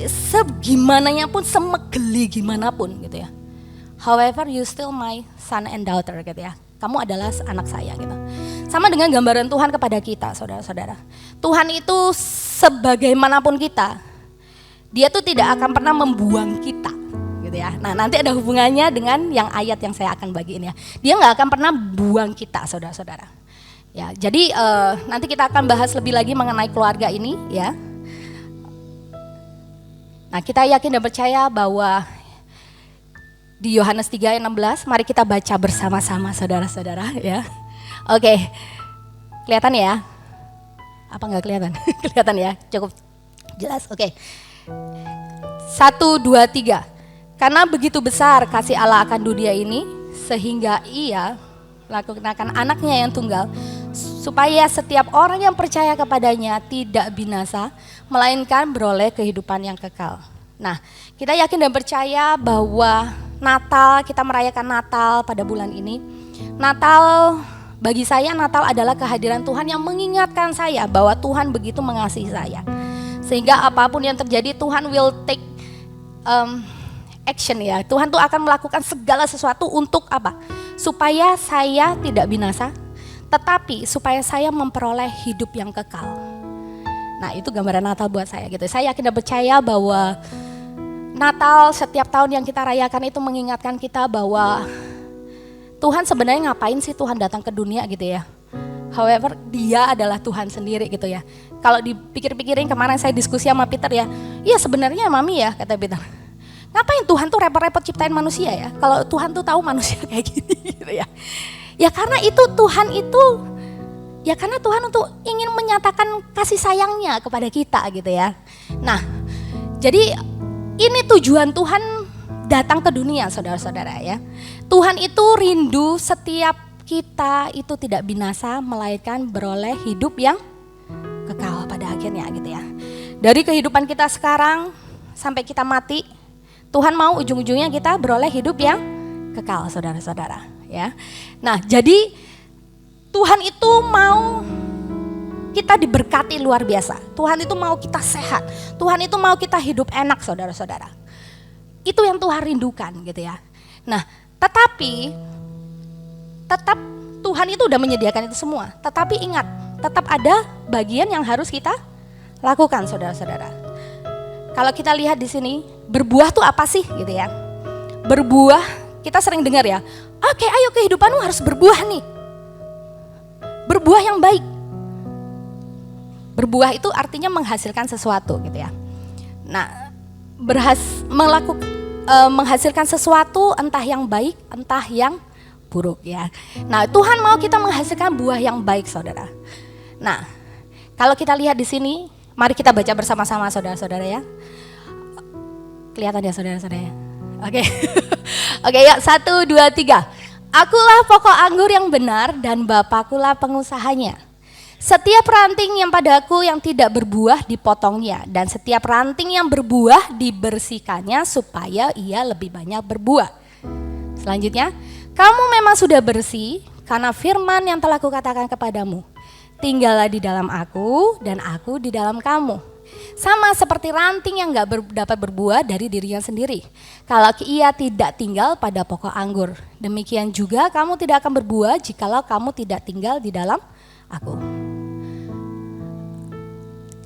Segimananya pun, semegeli gimana pun, gitu ya. However, you still my son and daughter gitu ya. Kamu adalah anak saya gitu. Sama dengan gambaran Tuhan kepada kita, saudara-saudara. Tuhan itu sebagaimanapun kita, Dia tuh tidak akan pernah membuang kita gitu ya. Nah, nanti ada hubungannya dengan yang ayat yang saya akan bagiin ya. Dia nggak akan pernah buang kita, saudara-saudara. Ya, jadi nanti kita akan bahas lebih lagi mengenai keluarga ini ya. Nah, kita yakin dan percaya bahwa di Yohanes 3 ayat 16, mari kita baca bersama-sama saudara-saudara ya. Oke, kelihatan ya? Apa enggak kelihatan? Kelihatan ya, cukup jelas. Oke, 1, 2, 3. Karena begitu besar kasih Allah akan dunia ini, sehingga Ia lakukan anaknya yang tunggal, supaya setiap orang yang percaya kepadanya tidak binasa, melainkan beroleh kehidupan yang kekal. Nah, kita yakin dan percaya bahwa Natal, kita merayakan Natal pada bulan ini. Natal, bagi saya Natal adalah kehadiran Tuhan yang mengingatkan saya bahwa Tuhan begitu mengasihi saya. Sehingga apapun yang terjadi Tuhan will take action ya. Tuhan tuh akan melakukan segala sesuatu untuk apa? Supaya saya tidak binasa, tetapi supaya saya memperoleh hidup yang kekal. Nah, itu gambaran Natal buat saya gitu. Saya yakin dan percaya bahwa Natal setiap tahun yang kita rayakan itu mengingatkan kita bahwa Tuhan sebenarnya ngapain sih Tuhan datang ke dunia gitu ya. However, Dia adalah Tuhan sendiri gitu ya. Kalau dipikir-pikirin kemarin saya diskusi sama Peter ya, iya sebenarnya Mami ya kata Peter. Ngapain Tuhan tuh repot-repot ciptain manusia ya? Kalau Tuhan tuh tahu manusia kayak gini gitu ya. Ya karena itu Tuhan itu, ya karena Tuhan untuk ingin menyatakan kasih sayangnya kepada kita gitu ya. Nah, jadi ini tujuan Tuhan datang ke dunia saudara-saudara ya. Tuhan itu rindu setiap kita itu tidak binasa melainkan beroleh hidup yang kekal pada akhirnya gitu ya. Dari kehidupan kita sekarang sampai kita mati, Tuhan mau ujung-ujungnya kita beroleh hidup yang kekal saudara-saudara ya. Nah, jadi Tuhan itu mau kita diberkati luar biasa. Tuhan itu mau kita sehat. Tuhan itu mau kita hidup enak saudara-saudara. Itu yang Tuhan rindukan gitu ya. Nah, tetapi tetap Tuhan itu udah menyediakan itu semua. Tetapi ingat, tetap ada bagian yang harus kita lakukan saudara-saudara. Kalau kita lihat di sini, berbuah tuh apa sih gitu ya. Berbuah, kita sering dengar ya. Oke, ayo kehidupanmu harus berbuah nih. Berbuah yang baik. Berbuah itu artinya menghasilkan sesuatu gitu ya. Nah, menghasilkan sesuatu entah yang baik, entah yang buruk ya. Nah, Tuhan mau kita menghasilkan buah yang baik saudara. Nah, kalau kita lihat di sini, mari kita baca bersama-sama saudara-saudara ya. Kelihatan ya saudara-saudara ya. Oke. Oke ya, 1, 2, 3. Akulah pokok anggur yang benar dan Bapakulah pengusahanya. Setiap ranting yang padaku yang tidak berbuah dipotongnya, dan setiap ranting yang berbuah dibersihkannya supaya ia lebih banyak berbuah. Selanjutnya, kamu memang sudah bersih karena firman yang telah kukatakan kepadamu. Tinggallah di dalam aku dan aku di dalam kamu. Sama seperti ranting yang gak dapat berbuah dari dirinya sendiri, kalau ia tidak tinggal pada pokok anggur. Demikian juga kamu tidak akan berbuah jikalau kamu tidak tinggal di dalam aku.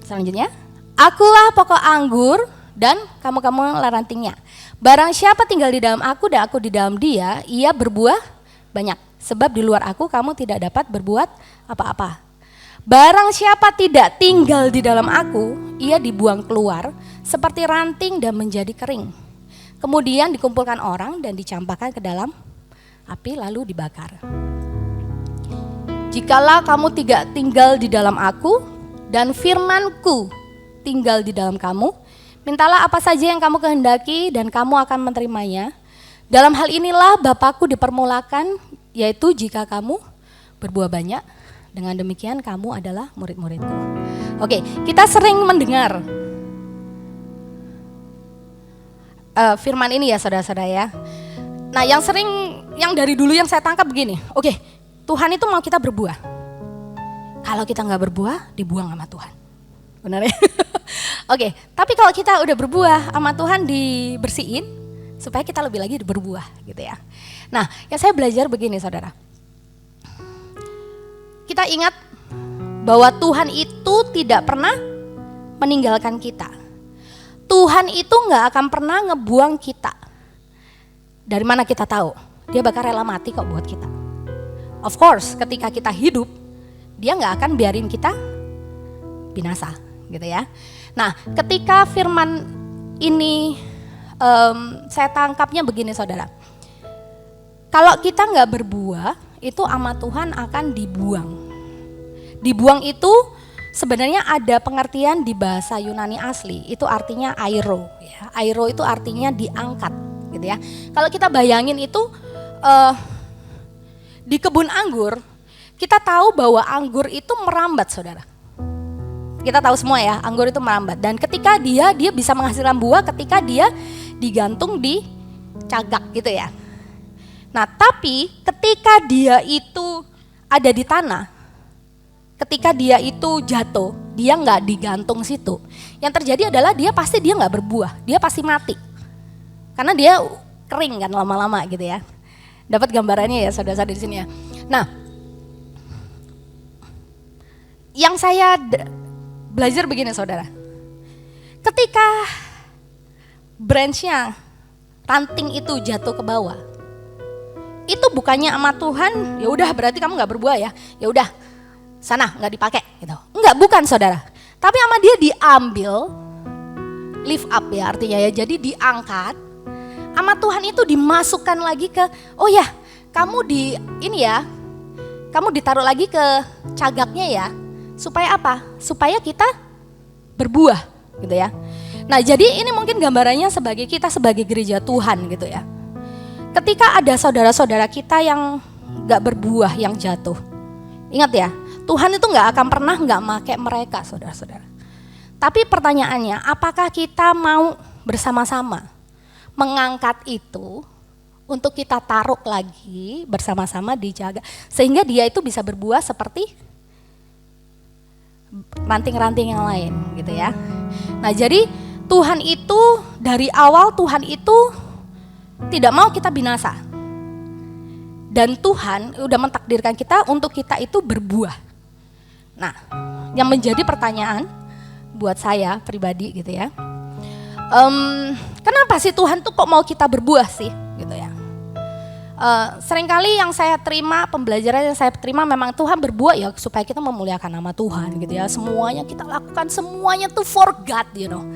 Selanjutnya, akulah pokok anggur dan kamu rantingnya. Barang siapa tinggal di dalam aku dan aku di dalam dia, ia berbuah banyak. Sebab di luar aku kamu tidak dapat berbuat apa-apa. Barang siapa tidak tinggal di dalam aku, ia dibuang keluar seperti ranting dan menjadi kering. Kemudian dikumpulkan orang dan dicampakkan ke dalam api lalu dibakar. Jikalau kamu tidak tinggal di dalam aku dan firmanku tinggal di dalam kamu, mintalah apa saja yang kamu kehendaki dan kamu akan menerimanya. Dalam hal inilah Bapakku dipermulakan, yaitu jika kamu berbuah banyak, dengan demikian kamu adalah murid-muridku. Oke, kita sering mendengar firman ini ya saudara-saudara ya. Nah, yang dari dulu yang saya tangkap begini, oke, Tuhan itu mau kita berbuah. Kalau kita nggak berbuah, dibuang sama Tuhan. Benar ya? Oke, tapi kalau kita udah berbuah sama Tuhan dibersihin, supaya kita lebih lagi berbuah gitu ya. Nah, yang saya belajar begini saudara. Kita ingat bahwa Tuhan itu tidak pernah meninggalkan kita. Tuhan itu gak akan pernah ngebuang kita. Dari mana kita tahu? Dia bakal rela mati kok buat kita. Of course, ketika kita hidup, dia gak akan biarin kita binasa gitu ya. Nah, ketika firman ini saya tangkapnya begini saudara. Kalau kita gak berbuah, itu amat Tuhan akan dibuang. Dibuang itu sebenarnya ada pengertian di bahasa Yunani asli, itu artinya airo ya. Airo itu artinya diangkat gitu ya. Kalau kita bayangin itu di kebun anggur, kita tahu bahwa anggur itu merambat saudara. Kita tahu semua ya, anggur itu merambat. Dan ketika dia bisa menghasilkan buah ketika dia digantung di cagak gitu ya. Nah tapi ketika dia itu ada di tanah, ketika dia itu jatuh, dia nggak digantung situ. Yang terjadi adalah dia nggak berbuah, dia pasti mati. Karena dia kering kan lama-lama gitu ya. Dapat gambarannya ya saudara-saudara di sini ya. Nah, yang saya belajar begini saudara. Ketika branch-nya, ranting itu jatuh ke bawah, itu bukannya sama Tuhan, ya udah berarti kamu nggak berbuah ya. Ya udah, sana nggak dipakai gitu. Enggak, bukan saudara. Tapi sama dia diambil, lift up ya artinya ya. Jadi diangkat. Sama Tuhan itu dimasukkan lagi ke, oh ya, kamu kamu ditaruh lagi ke cagaknya ya. Supaya apa? Supaya kita berbuah gitu ya. Nah jadi ini mungkin gambarannya kita sebagai gereja Tuhan gitu ya. Ketika ada saudara-saudara kita yang gak berbuah yang jatuh. Ingat ya, Tuhan itu gak akan pernah gak make mereka saudara-saudara. Tapi pertanyaannya, apakah kita mau bersama-sama mengangkat itu untuk kita taruh lagi bersama-sama dijaga. Sehingga dia itu bisa berbuah seperti ranting-ranting yang lain gitu ya. Nah jadi Tuhan itu dari awal Tuhan itu tidak mau kita binasa. Dan Tuhan udah mentakdirkan kita untuk kita itu berbuah. Nah yang menjadi pertanyaan buat saya pribadi gitu ya. Kenapa sih Tuhan tuh kok mau kita berbuah sih gitu ya. Seringkali yang saya terima, pembelajaran yang saya terima memang Tuhan berbuah ya supaya kita memuliakan nama Tuhan gitu ya. Semuanya kita lakukan, semuanya tuh for God you know.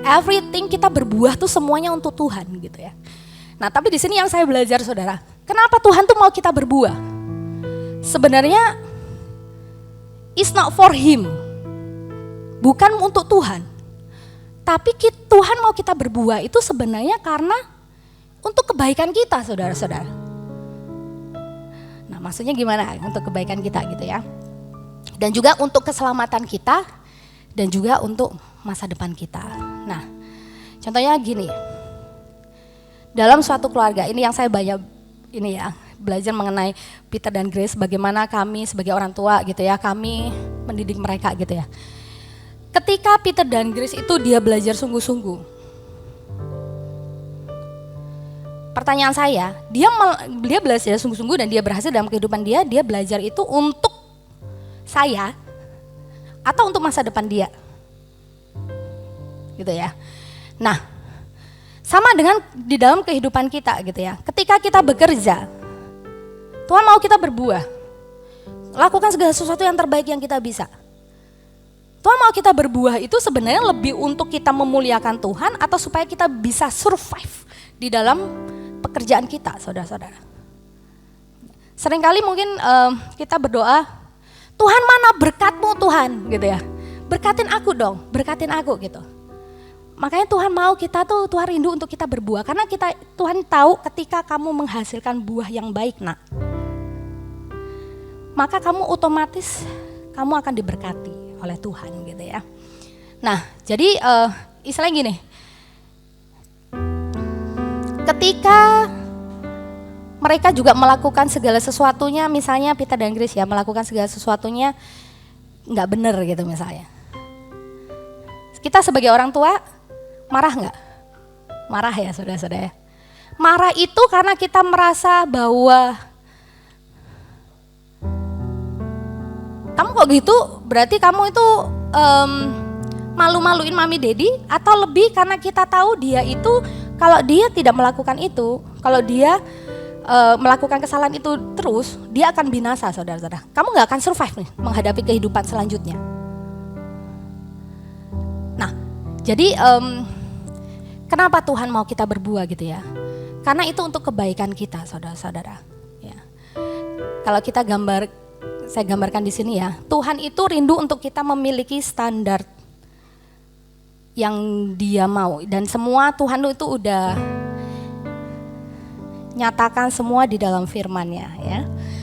Everything kita berbuah tuh semuanya untuk Tuhan gitu ya. Nah tapi di sini yang saya belajar saudara, kenapa Tuhan tuh mau kita berbuah? Sebenarnya it's not for Him, bukan untuk Tuhan. Tapi Tuhan mau kita berbuah itu sebenarnya karena untuk kebaikan kita saudara-saudara. Nah maksudnya gimana? Untuk kebaikan kita gitu ya. Dan juga untuk keselamatan kita dan juga untuk masa depan kita. Nah contohnya gini. Dalam suatu keluarga, ini yang saya banyak ini ya, belajar mengenai Peter dan Grace, bagaimana kami sebagai orang tua gitu ya, kami mendidik mereka gitu ya. Ketika Peter dan Grace itu dia belajar sungguh-sungguh. Pertanyaan saya, dia belajar sungguh-sungguh dan dia berhasil dalam kehidupan dia belajar itu untuk saya atau untuk masa depan dia. Gitu ya. Nah, sama dengan di dalam kehidupan kita gitu ya. Ketika kita bekerja, Tuhan mau kita berbuah. Lakukan segala sesuatu yang terbaik yang kita bisa. Tuhan mau kita berbuah itu sebenarnya lebih untuk kita memuliakan Tuhan atau supaya kita bisa survive di dalam pekerjaan kita, saudara-saudara. Seringkali mungkin kita berdoa, Tuhan mana berkat-Mu Tuhan gitu ya. Berkatin aku dong, berkatin aku gitu. Makanya Tuhan mau kita tuh, Tuhan rindu untuk kita berbuah. Karena Tuhan tahu ketika kamu menghasilkan buah yang baik nak, maka kamu otomatis kamu akan diberkati oleh Tuhan gitu ya. Nah jadi istilahnya gini, ketika mereka juga melakukan segala sesuatunya, misalnya Peter dan Grace ya melakukan segala sesuatunya nggak benar gitu misalnya. Kita sebagai orang tua marah nggak? Marah ya saudara-saudara. marah itu karena kita merasa bahwa kamu kok gitu, berarti kamu itu malu-maluin mami dedi, atau lebih karena kita tahu dia itu kalau dia tidak melakukan itu, kalau dia melakukan kesalahan itu terus, dia akan binasa, saudara-saudara. Kamu gak akan survive nih menghadapi kehidupan selanjutnya. Nah, jadi kenapa Tuhan mau kita berbuah gitu ya? Karena itu untuk kebaikan kita, saudara-saudara. Ya. Kalau kita saya gambarkan di sini ya, Tuhan itu rindu untuk kita memiliki standar yang Dia mau, dan semua Tuhan itu udah nyatakan semua di dalam firman-Nya ya.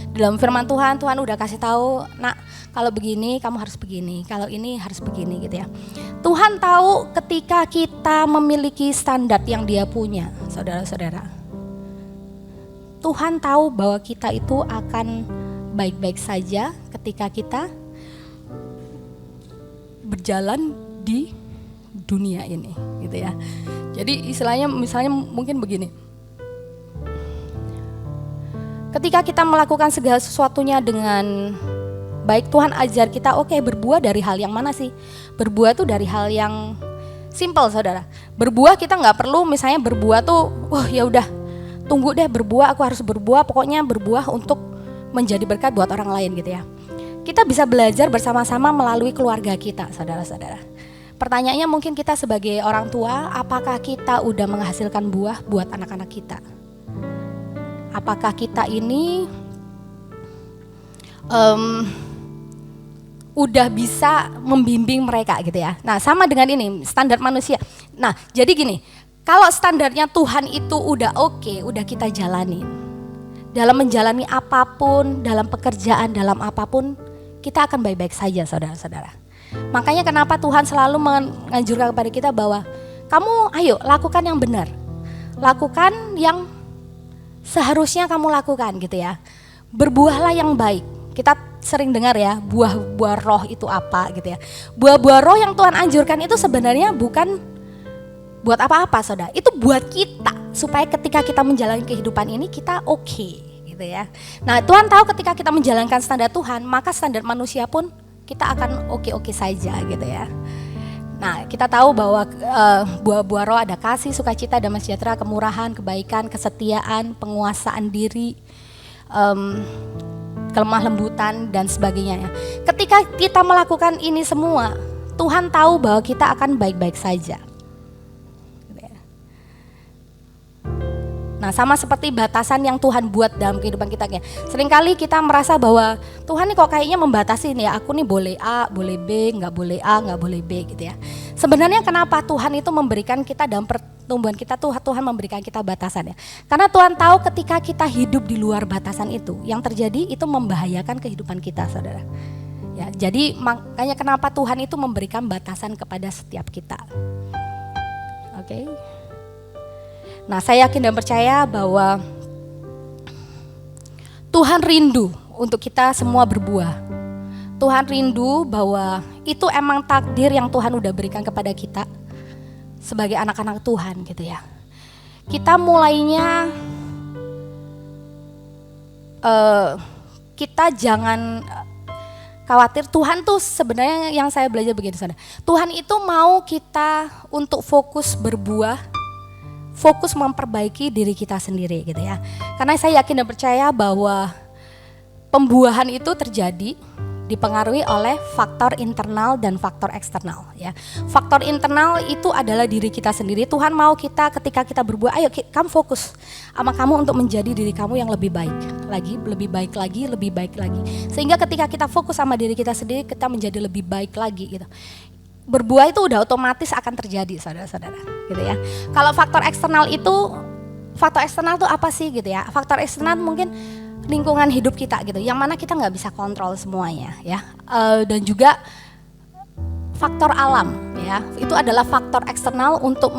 Dalam firman Tuhan udah kasih tahu, nak kalau begini kamu harus begini, kalau ini harus begini gitu ya. Tuhan tahu ketika kita memiliki standar yang Dia punya, saudara-saudara. Tuhan tahu bahwa kita itu akan baik-baik saja ketika kita berjalan di dunia ini gitu ya. Jadi istilahnya misalnya mungkin begini. Ketika kita melakukan segala sesuatunya dengan baik, Tuhan ajar kita berbuah dari hal yang mana sih? Berbuah tuh dari hal yang simple, saudara. Berbuah kita nggak perlu misalnya berbuah tuh, ya udah tunggu deh berbuah, aku harus berbuah, pokoknya berbuah untuk menjadi berkat buat orang lain gitu ya. Kita bisa belajar bersama-sama melalui keluarga kita, saudara-saudara. Pertanyaannya mungkin kita sebagai orang tua, apakah kita udah menghasilkan buah buat anak-anak kita? Apakah kita ini udah bisa membimbing mereka gitu ya. Nah sama dengan ini, standar manusia. Nah jadi gini, kalau standarnya Tuhan itu udah oke, udah kita jalani. Dalam menjalani apapun, dalam pekerjaan, dalam apapun, kita akan baik-baik saja, saudara-saudara. Makanya kenapa Tuhan selalu menganjurkan kepada kita bahwa kamu ayo lakukan yang benar. Lakukan yang seharusnya kamu lakukan gitu ya. Berbuahlah yang baik. Kita sering dengar ya, buah-buah roh itu apa gitu ya. Buah-buah roh yang Tuhan anjurkan itu sebenarnya bukan buat apa-apa, saudara. Itu buat kita, supaya ketika kita menjalani kehidupan ini kita oke, gitu ya. Nah Tuhan tahu ketika kita menjalankan standar Tuhan, maka standar manusia pun kita akan oke-oke saja gitu ya. Nah kita tahu bahwa buah-buah roh ada kasih, sukacita, damai sejahtera, kemurahan, kebaikan, kesetiaan, penguasaan diri, kelemah lembutan dan sebagainya ya. Ketika kita melakukan ini semua, Tuhan tahu bahwa kita akan baik-baik saja. Nah sama seperti batasan yang Tuhan buat dalam kehidupan kita ya. Seringkali kita merasa bahwa Tuhan nih kok kayaknya membatasi nih, aku nih boleh A, boleh B, gak boleh A, gak boleh B gitu ya. Sebenarnya kenapa Tuhan itu memberikan kita dalam pertumbuhan kita, Tuhan memberikan kita batasan ya. Karena Tuhan tahu ketika kita hidup di luar batasan itu, yang terjadi itu membahayakan kehidupan kita, saudara. Ya, jadi makanya kenapa Tuhan itu memberikan batasan kepada setiap kita. Oke. Nah saya yakin dan percaya bahwa Tuhan rindu untuk kita semua berbuah. Tuhan rindu bahwa itu emang takdir yang Tuhan udah berikan kepada kita sebagai anak-anak Tuhan gitu ya. Kita mulainya kita jangan khawatir. Tuhan tuh sebenarnya yang saya belajar begini, saudara. Tuhan itu mau kita untuk fokus berbuah, fokus memperbaiki diri kita sendiri gitu ya. Karena saya yakin dan percaya bahwa pembuahan itu terjadi dipengaruhi oleh faktor internal dan faktor eksternal ya. Faktor internal itu adalah diri kita sendiri. Tuhan mau kita ketika kita berbuah, ayo kamu fokus sama kamu untuk menjadi diri kamu yang lebih baik lagi, lebih baik lagi, lebih baik lagi. Sehingga ketika kita fokus sama diri kita sendiri, kita menjadi lebih baik lagi gitu. Berbuah itu udah otomatis akan terjadi, saudara-saudara gitu ya. Kalau faktor eksternal itu apa sih gitu ya? Faktor eksternal mungkin lingkungan hidup kita gitu, yang mana kita nggak bisa kontrol semuanya ya. Dan juga faktor alam ya, itu adalah faktor eksternal untuk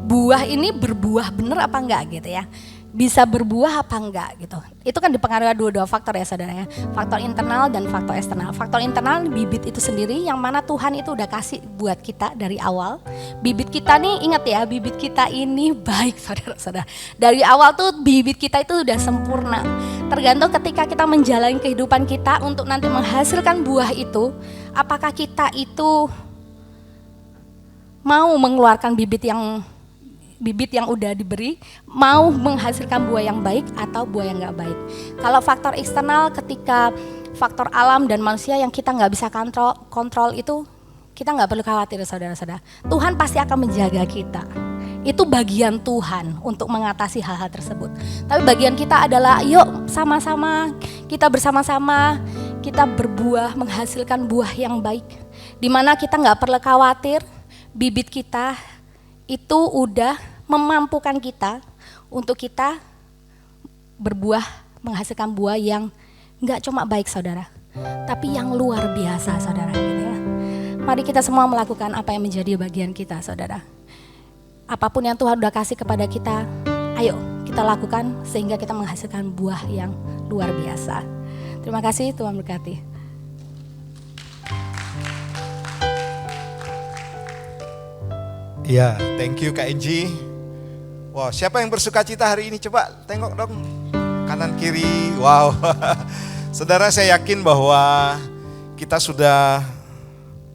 buah ini berbuah bener apa enggak gitu ya. bisa berbuah apa enggak gitu. Itu kan dipengaruhi dua faktor ya saudara ya. Faktor internal dan faktor eksternal. Faktor internal bibit itu sendiri yang mana Tuhan itu udah kasih buat kita dari awal. Bibit kita nih, ingat ya, bibit kita ini baik saudara-saudara. Dari awal tuh bibit kita itu udah sempurna. Tergantung ketika kita menjalani kehidupan kita untuk nanti menghasilkan buah itu, apakah kita itu mau mengeluarkan bibit yang udah diberi, mau menghasilkan buah yang baik atau buah yang gak baik. Kalau faktor eksternal, ketika faktor alam dan manusia yang kita gak bisa kontrol itu, kita gak perlu khawatir saudara-saudara. Tuhan pasti akan menjaga kita. Itu bagian Tuhan untuk mengatasi hal-hal tersebut. Tapi bagian kita adalah yuk sama-sama, kita bersama-sama, kita berbuah, menghasilkan buah yang baik. Dimana kita gak perlu khawatir, bibit kita itu udah memampukan kita untuk kita berbuah, menghasilkan buah yang gak cuma baik saudara, tapi yang luar biasa saudara gitu ya. Mari kita semua melakukan apa yang menjadi bagian kita saudara. Apapun yang Tuhan udah kasih kepada kita, ayo kita lakukan sehingga kita menghasilkan buah yang luar biasa. Terima kasih, Tuhan berkati. Ya, thank you Kak Enji. Wow, siapa yang bersuka cita hari ini? Coba tengok dong, kanan kiri. Wow, saudara, saya yakin bahwa kita sudah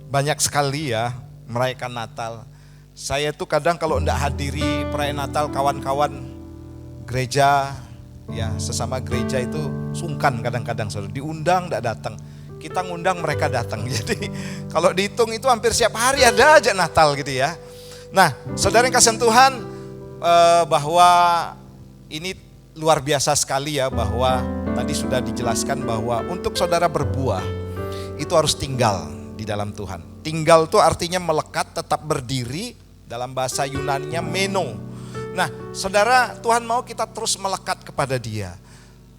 banyak sekali ya merayakan Natal. Saya tuh kadang kalau enggak hadiri perayaan Natal, kawan-kawan gereja, ya sesama gereja itu sungkan kadang-kadang saudara. Diundang enggak datang, kita ngundang mereka datang. Jadi kalau dihitung itu hampir setiap hari ada aja Natal gitu ya. Nah, saudara yang kasih Tuhan, bahwa ini luar biasa sekali ya, bahwa tadi sudah dijelaskan bahwa untuk saudara berbuah itu harus tinggal di dalam Tuhan. Tinggal itu artinya melekat, tetap berdiri, dalam bahasa Yunaninya meno. Nah, saudara, Tuhan mau kita terus melekat kepada Dia,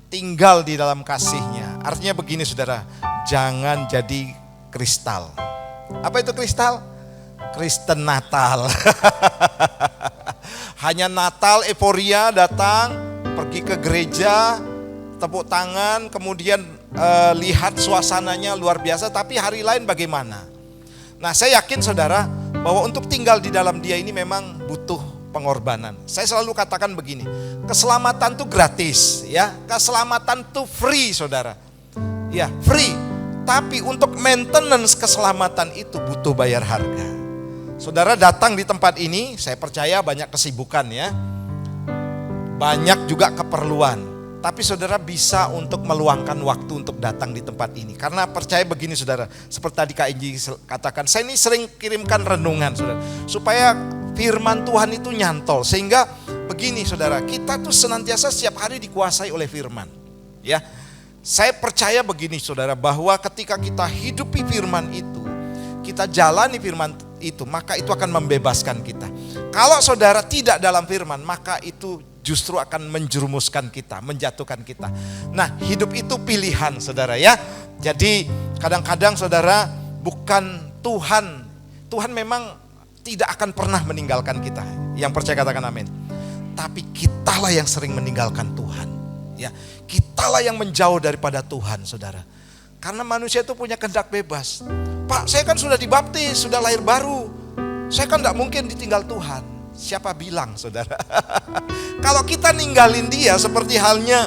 tinggal di dalam kasih-Nya. Artinya begini saudara, jangan jadi kristal. Apa itu kristal? Kristen Natal. Hanya Natal, euforia datang, pergi ke gereja, tepuk tangan, kemudian lihat suasananya luar biasa, tapi hari lain bagaimana? Nah, saya yakin saudara bahwa untuk tinggal di dalam Dia ini memang butuh pengorbanan. Saya selalu katakan begini, keselamatan tuh gratis ya, keselamatan tuh free saudara. Ya, free. Tapi untuk maintenance keselamatan itu butuh bayar harga. Saudara datang di tempat ini, saya percaya banyak kesibukan ya, banyak juga keperluan. Tapi saudara bisa untuk meluangkan waktu untuk datang di tempat ini. Karena percaya begini saudara, seperti tadi Kak Inji katakan, saya ini sering kirimkan renungan saudara, supaya firman Tuhan itu nyantol. Sehingga begini saudara, kita tuh senantiasa setiap hari dikuasai oleh firman. Ya, saya percaya begini saudara, bahwa ketika kita hidupi firman itu, kita jalani firman itu, maka itu akan membebaskan kita. Kalau saudara tidak dalam firman, maka itu justru akan menjerumuskan kita, menjatuhkan kita. Nah, hidup itu pilihan saudara ya. Jadi kadang-kadang saudara, bukan Tuhan memang tidak akan pernah meninggalkan kita. Yang percaya katakan amin. Tapi kitalah yang sering meninggalkan Tuhan. Ya, kitalah yang menjauh daripada Tuhan saudara. Karena manusia itu punya kehendak bebas. Pak, saya kan sudah dibaptis, sudah lahir baru. Saya kan tidak mungkin ditinggal Tuhan. Siapa bilang saudara? Kalau kita ninggalin Dia seperti halnya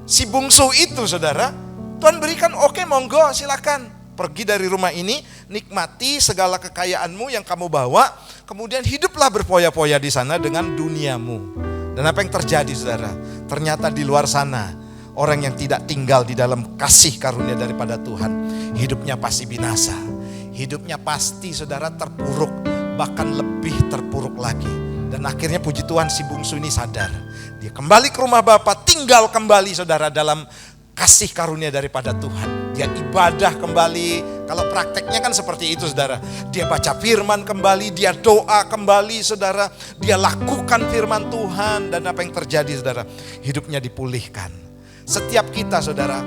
si bungsu itu saudara, Tuhan berikan, oke, monggo silakan. Pergi dari rumah ini, nikmati segala kekayaanmu yang kamu bawa. Kemudian hiduplah berfoya-foya di sana dengan duniamu. Dan apa yang terjadi saudara? Ternyata di luar sana, orang yang tidak tinggal di dalam kasih karunia daripada Tuhan, hidupnya pasti binasa. Hidupnya pasti saudara terpuruk, bahkan lebih terpuruk lagi. Dan akhirnya puji Tuhan si bungsu ini sadar. Dia kembali ke rumah Bapa, tinggal kembali saudara dalam kasih karunia daripada Tuhan. Dia ibadah kembali, kalau prakteknya kan seperti itu saudara. Dia baca firman kembali, dia doa kembali saudara. Dia lakukan firman Tuhan, dan apa yang terjadi saudara? Hidupnya dipulihkan. Setiap kita saudara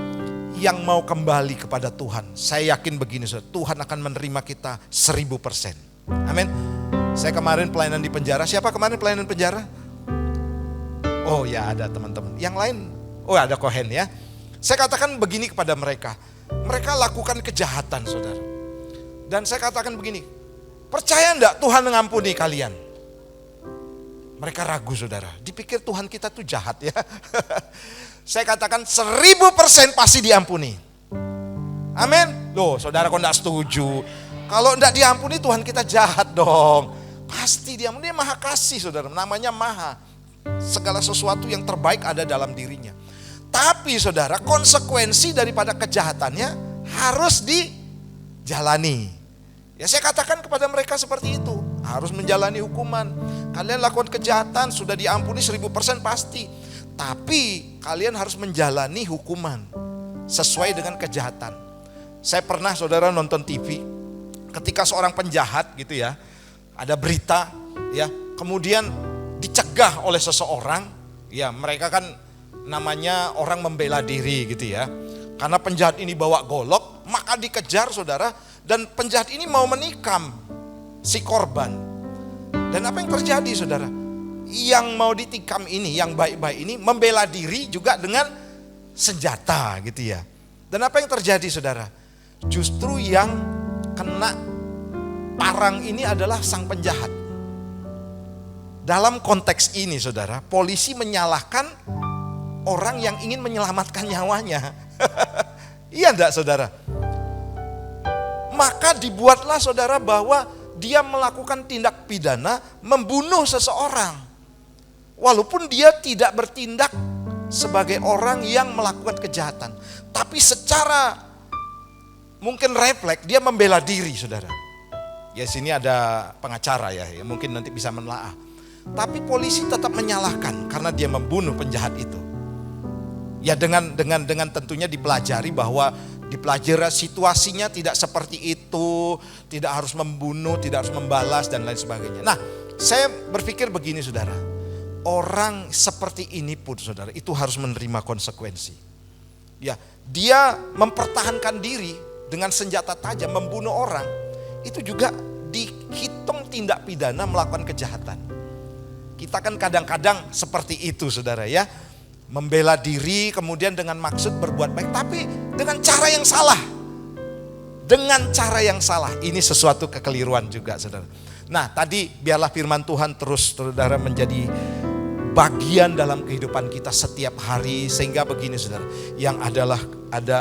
yang mau kembali kepada Tuhan, saya yakin begini saudara, Tuhan akan menerima kita 1000%. Amin. Saya kemarin pelayanan di penjara. Siapa kemarin pelayanan penjara? Oh ya, ada teman-teman. Yang lain, oh ada Kohen ya. Saya katakan begini kepada mereka. Mereka lakukan kejahatan, saudara. Dan saya katakan begini, percaya enggak Tuhan mengampuni kalian? Mereka ragu, saudara. Dipikir Tuhan kita tuh jahat ya. Saya katakan 1000% pasti diampuni. Amin. Loh, saudara kok enggak setuju? Kalau enggak diampuni Tuhan kita jahat dong. Pasti diampuni, dia maha kasih, saudara. Namanya maha. Segala sesuatu yang terbaik ada dalam dirinya. Tapi saudara, konsekuensi daripada kejahatannya harus dijalani. Ya saya katakan kepada mereka seperti itu. Harus menjalani hukuman. Kalian lakukan kejahatan sudah diampuni 1000% pasti. Tapi kalian harus menjalani hukuman sesuai dengan kejahatan. Saya pernah saudara nonton TV. Ketika seorang penjahat gitu ya. Ada berita ya. Kemudian dicegah oleh seseorang. Ya mereka kan namanya orang membela diri gitu ya. Karena penjahat ini bawa golok, maka dikejar saudara. Dan penjahat ini mau menikam si korban. Dan apa yang terjadi saudara? Yang mau ditikam ini, yang baik-baik ini membela diri juga dengan senjata gitu ya. Dan apa yang terjadi saudara? Justru yang kena parang ini adalah sang penjahat. Dalam konteks ini saudara, polisi menyalahkan orang yang ingin menyelamatkan nyawanya. Iya enggak saudara? Maka dibuatlah saudara bahwa dia melakukan tindak pidana membunuh seseorang. Walaupun dia tidak bertindak sebagai orang yang melakukan kejahatan. Tapi secara mungkin refleks dia membela diri saudara. Ya sini ada pengacara ya, mungkin nanti bisa menelaah. Tapi polisi tetap menyalahkan karena dia membunuh penjahat itu. Ya dengan tentunya dipelajari bahwa dipelajari situasinya tidak seperti itu, tidak harus membunuh, tidak harus membalas dan lain sebagainya. Nah, saya berpikir begini saudara, orang seperti ini pun saudara itu harus menerima konsekuensi. Ya, dia mempertahankan diri dengan senjata tajam membunuh orang, itu juga dihitung tindak pidana melakukan kejahatan. Kita kan kadang-kadang seperti itu saudara ya. Membela diri kemudian dengan maksud berbuat baik. Tapi dengan cara yang salah. Dengan cara yang salah. Ini sesuatu kekeliruan juga saudara. Nah tadi biarlah firman Tuhan terus saudara menjadi bagian dalam kehidupan kita setiap hari. Sehingga begini saudara. Yang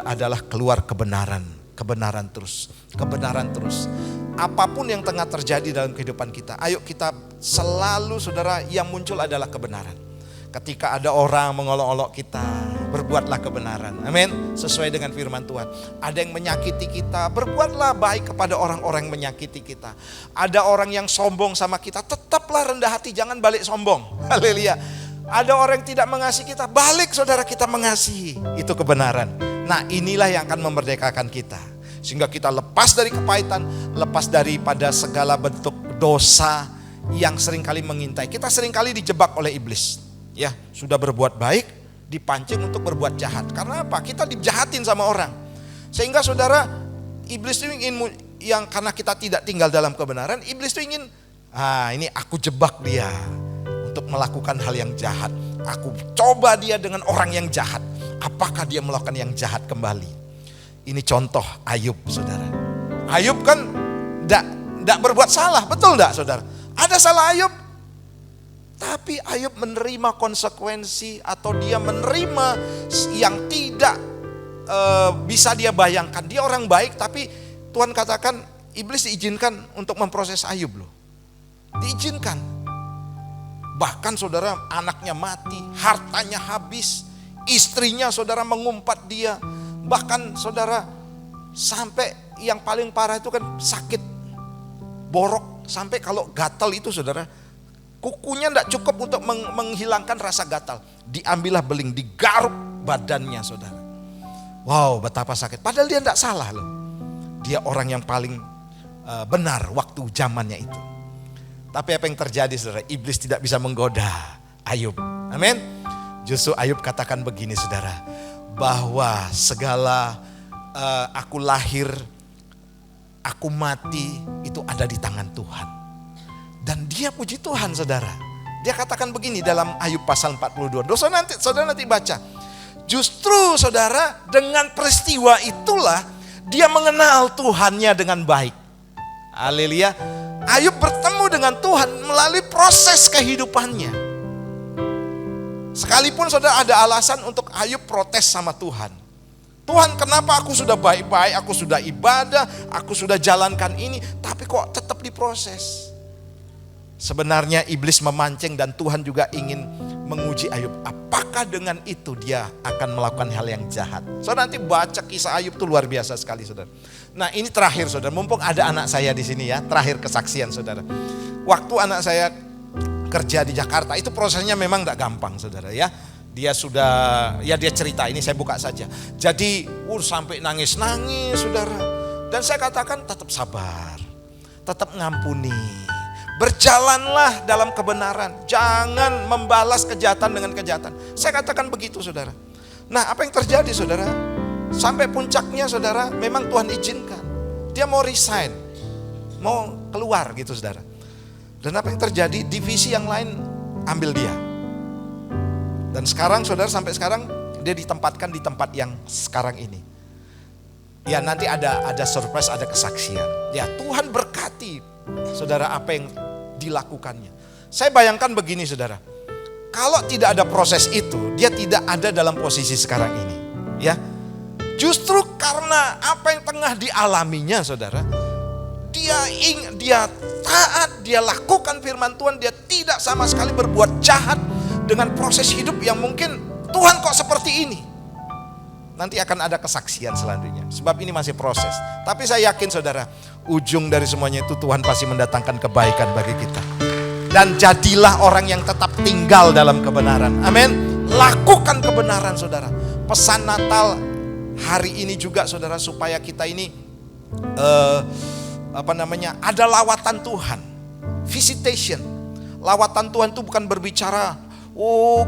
adalah keluar kebenaran. Kebenaran terus. Kebenaran terus. Apapun yang tengah terjadi dalam kehidupan kita. Ayo kita selalu saudara yang muncul adalah kebenaran. Ketika ada orang mengolok-olok kita, berbuatlah kebenaran. Amin. Sesuai dengan firman Tuhan. Ada yang menyakiti kita, berbuatlah baik kepada orang-orang yang menyakiti kita. Ada orang yang sombong sama kita, tetaplah rendah hati, jangan balik sombong. Haleluya. Ada orang yang tidak mengasihi kita, balik saudara kita mengasihi. Itu kebenaran. Nah inilah yang akan memerdekakan kita. Sehingga kita lepas dari kepahitan, lepas daripada segala bentuk dosa yang seringkali mengintai. Kita seringkali dijebak oleh iblis. Ya, sudah berbuat baik, dipancing untuk berbuat jahat. Karena apa? Kita dijahatin sama orang. Sehingga saudara, iblis itu ingin yang karena kita tidak tinggal dalam kebenaran, iblis itu ingin, ini aku jebak dia untuk melakukan hal yang jahat. Aku coba dia dengan orang yang jahat. Apakah dia melakukan yang jahat kembali? Ini contoh Ayub, saudara. Ayub kan tidak berbuat salah, betul tidak saudara? Ada salah Ayub. Tapi Ayub menerima konsekuensi atau dia menerima yang tidak bisa dia bayangkan. Dia orang baik tapi Tuhan katakan iblis diizinkan untuk memproses Ayub loh. Diizinkan. Bahkan saudara anaknya mati, hartanya habis, istrinya saudara mengumpat dia. Bahkan saudara sampai yang paling parah itu kan sakit borok. Sampai kalau gatal itu saudara, kukunya tidak cukup untuk menghilangkan rasa gatal. Diambillah beling, digaruk badannya saudara. Wow, betapa sakit. Padahal dia tidak salah loh. Dia orang yang paling benar waktu zamannya itu. Tapi apa yang terjadi saudara? Iblis tidak bisa menggoda Ayub. Amin. Justru Ayub katakan begini saudara. Bahwa segala aku lahir, aku mati itu ada di tangan Tuhan. Dan dia puji Tuhan saudara. Dia katakan begini dalam Ayub pasal 42. Saudara nanti baca. Justru saudara dengan peristiwa itulah dia mengenal Tuhannya dengan baik. Haleluya. Ayub bertemu dengan Tuhan melalui proses kehidupannya. Sekalipun saudara ada alasan untuk Ayub protes sama Tuhan. Tuhan, kenapa aku sudah baik-baik, aku sudah ibadah, aku sudah jalankan ini, tapi kok tetap diproses. Sebenarnya iblis memancing dan Tuhan juga ingin menguji Ayub. Apakah dengan itu dia akan melakukan hal yang jahat? Saudara nanti baca kisah Ayub itu luar biasa sekali, saudara. Nah ini terakhir, saudara, mumpung ada anak saya di sini ya, terakhir kesaksian, saudara. Waktu anak saya kerja di Jakarta, itu prosesnya memang gak gampang, saudara ya. Dia cerita, ini saya buka saja. Jadi sampai nangis-nangis, saudara. Dan saya katakan tetap sabar, tetap ngampuni. Berjalanlah dalam kebenaran, jangan membalas kejahatan dengan kejahatan. Saya katakan begitu, saudara. Nah apa yang terjadi, saudara? Sampai puncaknya, saudara, memang Tuhan izinkan. Dia mau resign, mau keluar gitu, saudara. Dan apa yang terjadi? Divisi yang lain ambil dia. Dan sekarang, saudara, sampai sekarang dia ditempatkan di tempat yang sekarang ini. Ya nanti ada surprise, ada kesaksian. Ya Tuhan berkati, saudara, apa yang dilakukannya. Saya bayangkan begini, saudara. Kalau tidak ada proses itu, dia tidak ada dalam posisi sekarang ini. Ya, justru karena apa yang tengah dialaminya, saudara, dia taat, dia lakukan firman Tuhan, dia tidak sama sekali berbuat jahat dengan proses hidup yang mungkin Tuhan kok seperti ini. Nanti akan ada kesaksian selanjutnya, sebab ini masih proses. Tapi saya yakin, saudara, ujung dari semuanya itu Tuhan pasti mendatangkan kebaikan bagi kita. Dan jadilah orang yang tetap tinggal dalam kebenaran. Amin. Lakukan kebenaran, saudara. Pesan Natal hari ini juga, saudara, supaya kita ini ada lawatan Tuhan, visitation. Lawatan Tuhan itu bukan berbicara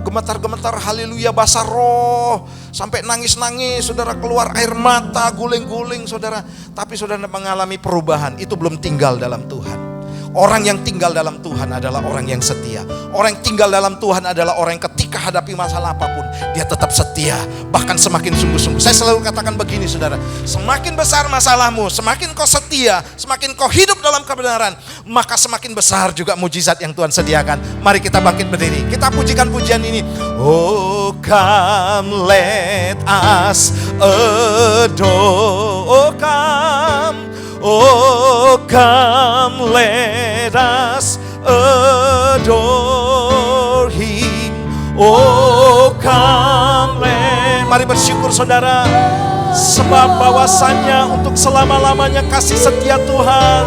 gemetar-gemetar, haleluya, basah roh, sampai nangis-nangis, saudara, keluar air mata, guling-guling, saudara. Tapi saudara mengalami perubahan, itu belum tinggal dalam Tuhan. Orang yang tinggal dalam Tuhan adalah orang yang setia. Orang yang tinggal dalam Tuhan adalah orang yang ketika hadapi masalah apapun, dia tetap setia, bahkan semakin sungguh-sungguh. Saya selalu katakan begini, saudara, semakin besar masalahmu, semakin kau setia, semakin kau hidup dalam kebenaran, maka semakin besar juga mujizat yang Tuhan sediakan. Mari kita bangkit berdiri, kita pujikan pujian ini. Oh come let us adore, oh come let us adore Him. Oh come let. Mari bersyukur, saudara, sebab bahwasannya untuk selama-lamanya kasih setia Tuhan.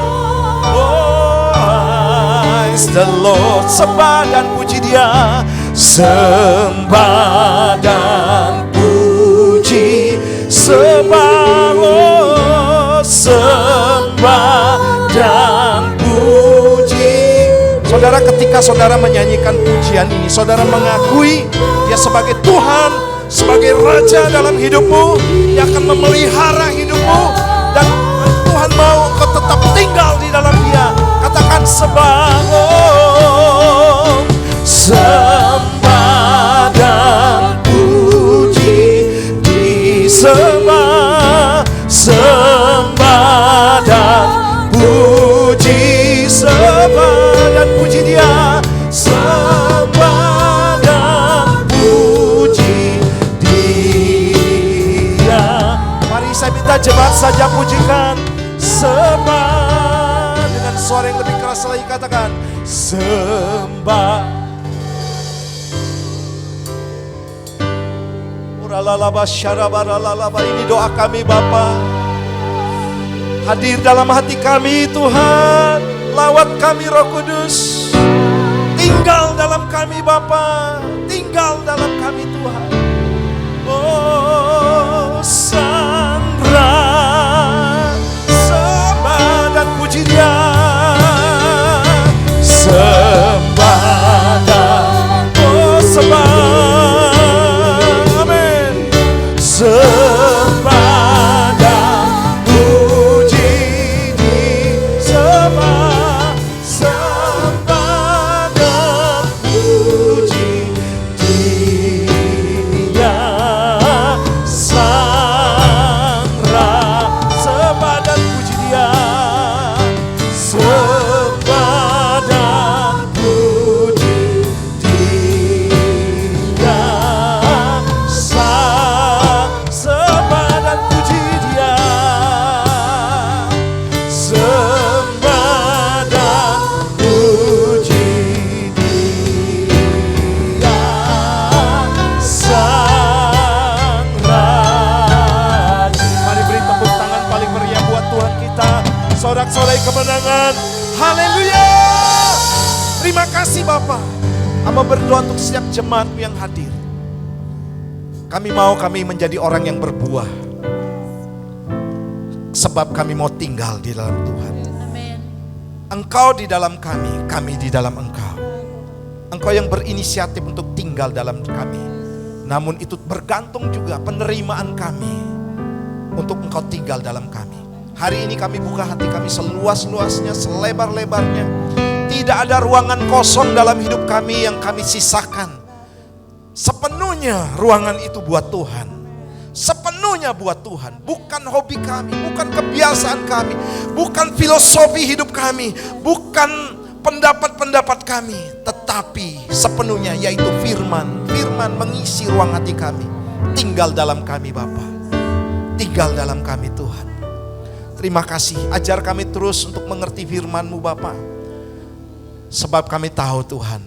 Oh praise the Lord. Sembah dan puji Dia, sembah dan puji, sembah, sembah dan puji. Saudara, ketika saudara menyanyikan pujian ini, saudara mengakui Dia sebagai Tuhan, sebagai Raja dalam hidupmu. Dia akan memelihara hidupmu, dan Tuhan mau kau tetap tinggal di dalam Dia. Katakan sembah, sembah dan puji, disembah, sembah dan puji, sembah dan puji Dia, sembah dan puji Dia. Mari saya minta jemaat saja pujikan, sembah dengan suara yang lebih keras lagi, katakan sembah. Ini doa kami, Bapa. Hadir dalam hati kami, Tuhan. Lawat kami, Roh Kudus. Tinggal dalam kami, Bapa. Tinggal dalam kami, Tuhan. Oh, Sandra, sembah dan puji Dia, sembah dan sembah, amin, sembah dan puji Dia, sembah dan puji kemenangan. Haleluya. Terima kasih Bapa. Hamba berdoa untuk setiap jemaat-Mu yang hadir. Kami menjadi orang yang berbuah. Sebab kami mau tinggal di dalam Tuhan. Amin. Engkau di dalam kami di dalam Engkau. Engkau yang berinisiatif untuk tinggal dalam kami. Namun itu bergantung juga penerimaan kami untuk Engkau tinggal dalam kami. Hari ini kami buka hati kami seluas-luasnya, selebar-lebarnya. Tidak ada ruangan kosong dalam hidup kami yang kami sisakan. Sepenuhnya ruangan itu buat Tuhan. Sepenuhnya buat Tuhan. Bukan hobi kami, bukan kebiasaan kami, bukan filosofi hidup kami, bukan pendapat-pendapat kami, tetapi sepenuhnya yaitu firman. Firman mengisi ruang hati kami. Tinggal dalam kami Bapa. Tinggal dalam kami Tuhan. Terima kasih, ajar kami terus untuk mengerti firman-Mu Bapa. Sebab kami tahu Tuhan,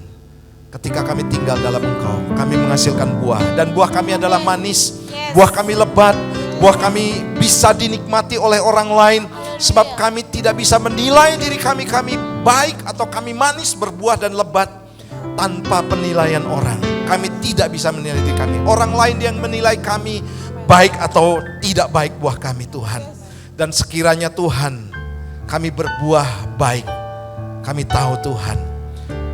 ketika kami tinggal dalam Engkau, kami menghasilkan buah. Dan buah kami adalah manis, buah kami lebat, buah kami bisa dinikmati oleh orang lain. Sebab kami tidak bisa menilai diri kami baik atau kami manis, berbuah dan lebat tanpa penilaian orang. Kami tidak bisa menilai diri kami. Orang lain yang menilai kami baik atau tidak baik buah kami Tuhan. Dan sekiranya Tuhan kami berbuah baik, kami tahu Tuhan,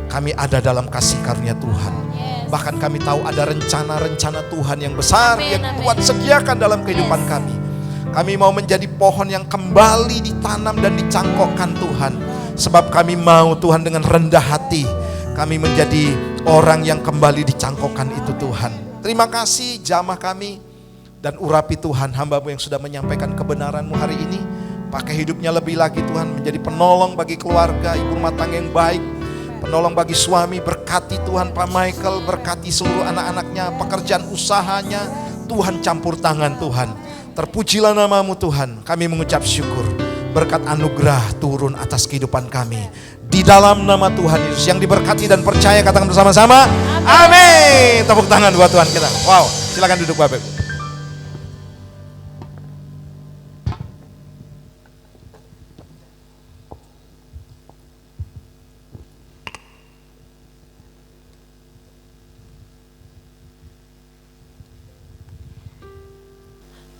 kami ada dalam kasih karunia Tuhan. Bahkan kami tahu ada rencana-rencana Tuhan yang besar yang Tuhan sediakan dalam kehidupan kami. Kami mau menjadi pohon yang kembali ditanam dan dicangkokkan Tuhan. Sebab kami mau Tuhan dengan rendah hati, kami menjadi orang yang kembali dicangkokkan itu Tuhan. Terima kasih jamah kami. Dan urapi Tuhan hamba-Mu yang sudah menyampaikan kebenaran-Mu hari ini. Pakai hidupnya lebih lagi Tuhan, menjadi penolong bagi keluarga, ibu rumah tangga yang baik, penolong bagi suami. Berkati Tuhan Pak Michael, berkati seluruh anak-anaknya, pekerjaan usahanya. Tuhan campur tangan Tuhan. Terpujilah nama-Mu Tuhan. Kami mengucap syukur. Berkat anugerah turun atas kehidupan kami. Di dalam nama Tuhan Yesus yang diberkati dan percaya, katakan bersama-sama. Amin. Tepuk tangan buat Tuhan kita. Wow, silakan duduk Bapak Ibu.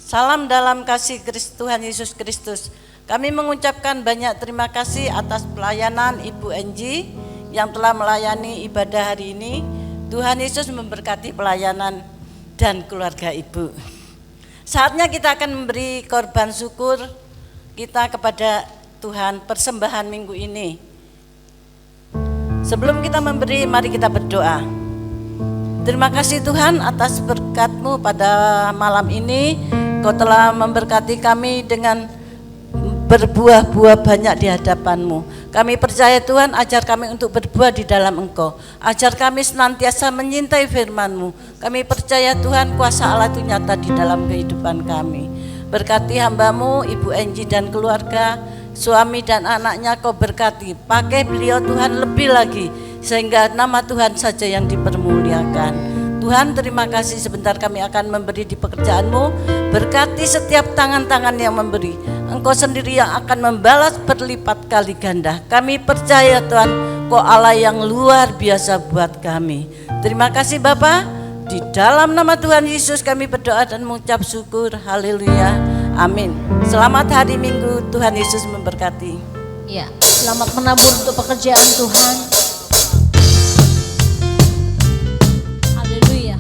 Salam dalam kasih Tuhan Yesus Kristus. Kami mengucapkan banyak terima kasih atas pelayanan Ibu Enji yang telah melayani ibadah hari ini. Tuhan Yesus memberkati pelayanan dan keluarga Ibu. Saatnya kita akan memberi korban syukur kita kepada Tuhan, persembahan minggu ini. Sebelum kita memberi, mari kita berdoa. Terima kasih Tuhan atas berkat-Mu pada malam ini. Kau telah memberkati kami dengan berbuah-buah banyak di hadapan-Mu. Kami percaya Tuhan, ajar kami untuk berbuah di dalam Engkau. Ajar kami senantiasa menyintai firman-Mu. Kami percaya Tuhan, kuasa Allah itu nyata di dalam kehidupan kami. Berkati hamba-Mu, Ibu Enji dan keluarga, suami dan anaknya Kau berkati. Pakai beliau Tuhan lebih lagi, sehingga nama Tuhan saja yang dipermuliakan. Tuhan, terima kasih, sebentar kami akan memberi di pekerjaan-Mu. Berkati setiap tangan-tangan yang memberi. Engkau sendiri yang akan membalas berlipat kali ganda. Kami percaya Tuhan, Kau Allah yang luar biasa buat kami. Terima kasih Bapa. Di dalam nama Tuhan Yesus kami berdoa dan mengucap syukur. Haleluya. Amin. Selamat hari Minggu. Tuhan Yesus memberkati. Ya, selamat menabur untuk pekerjaan Tuhan. Haleluya.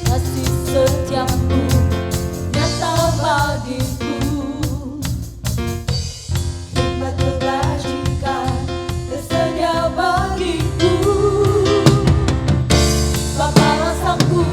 Kasih setiamu nyata bagiku, hikmat kebajikan tersedia bagiku. Bapa rasaku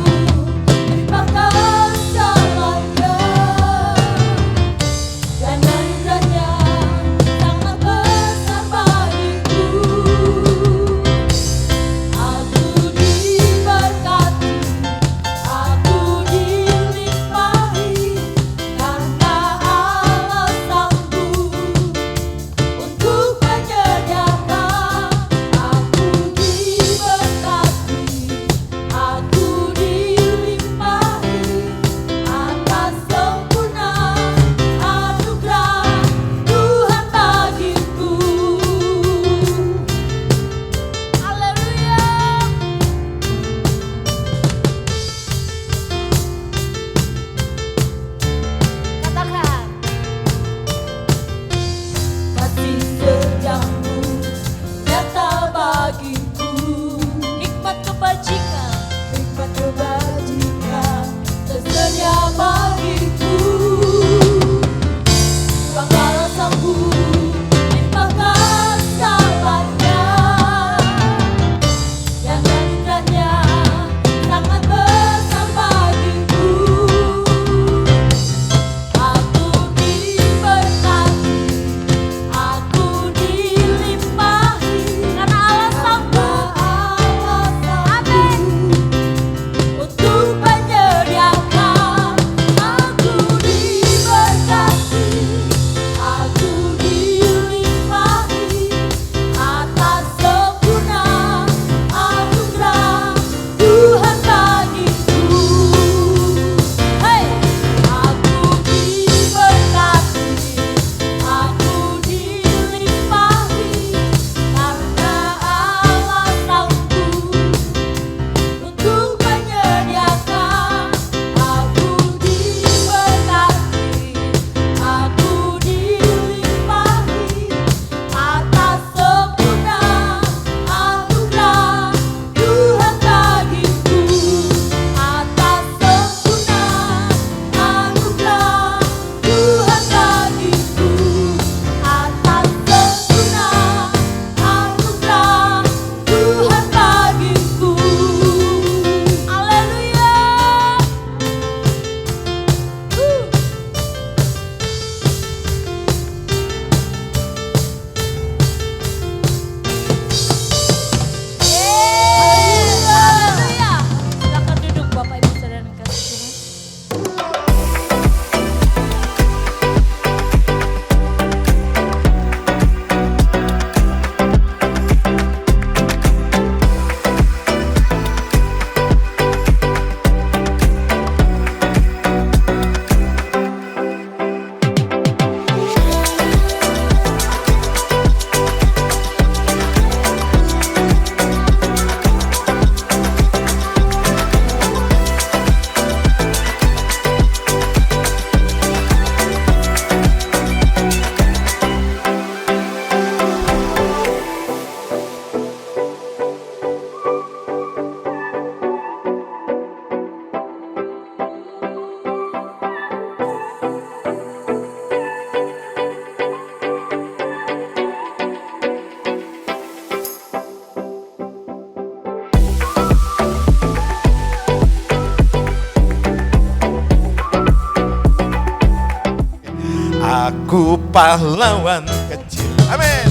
aku pahlawan kecil. Amin.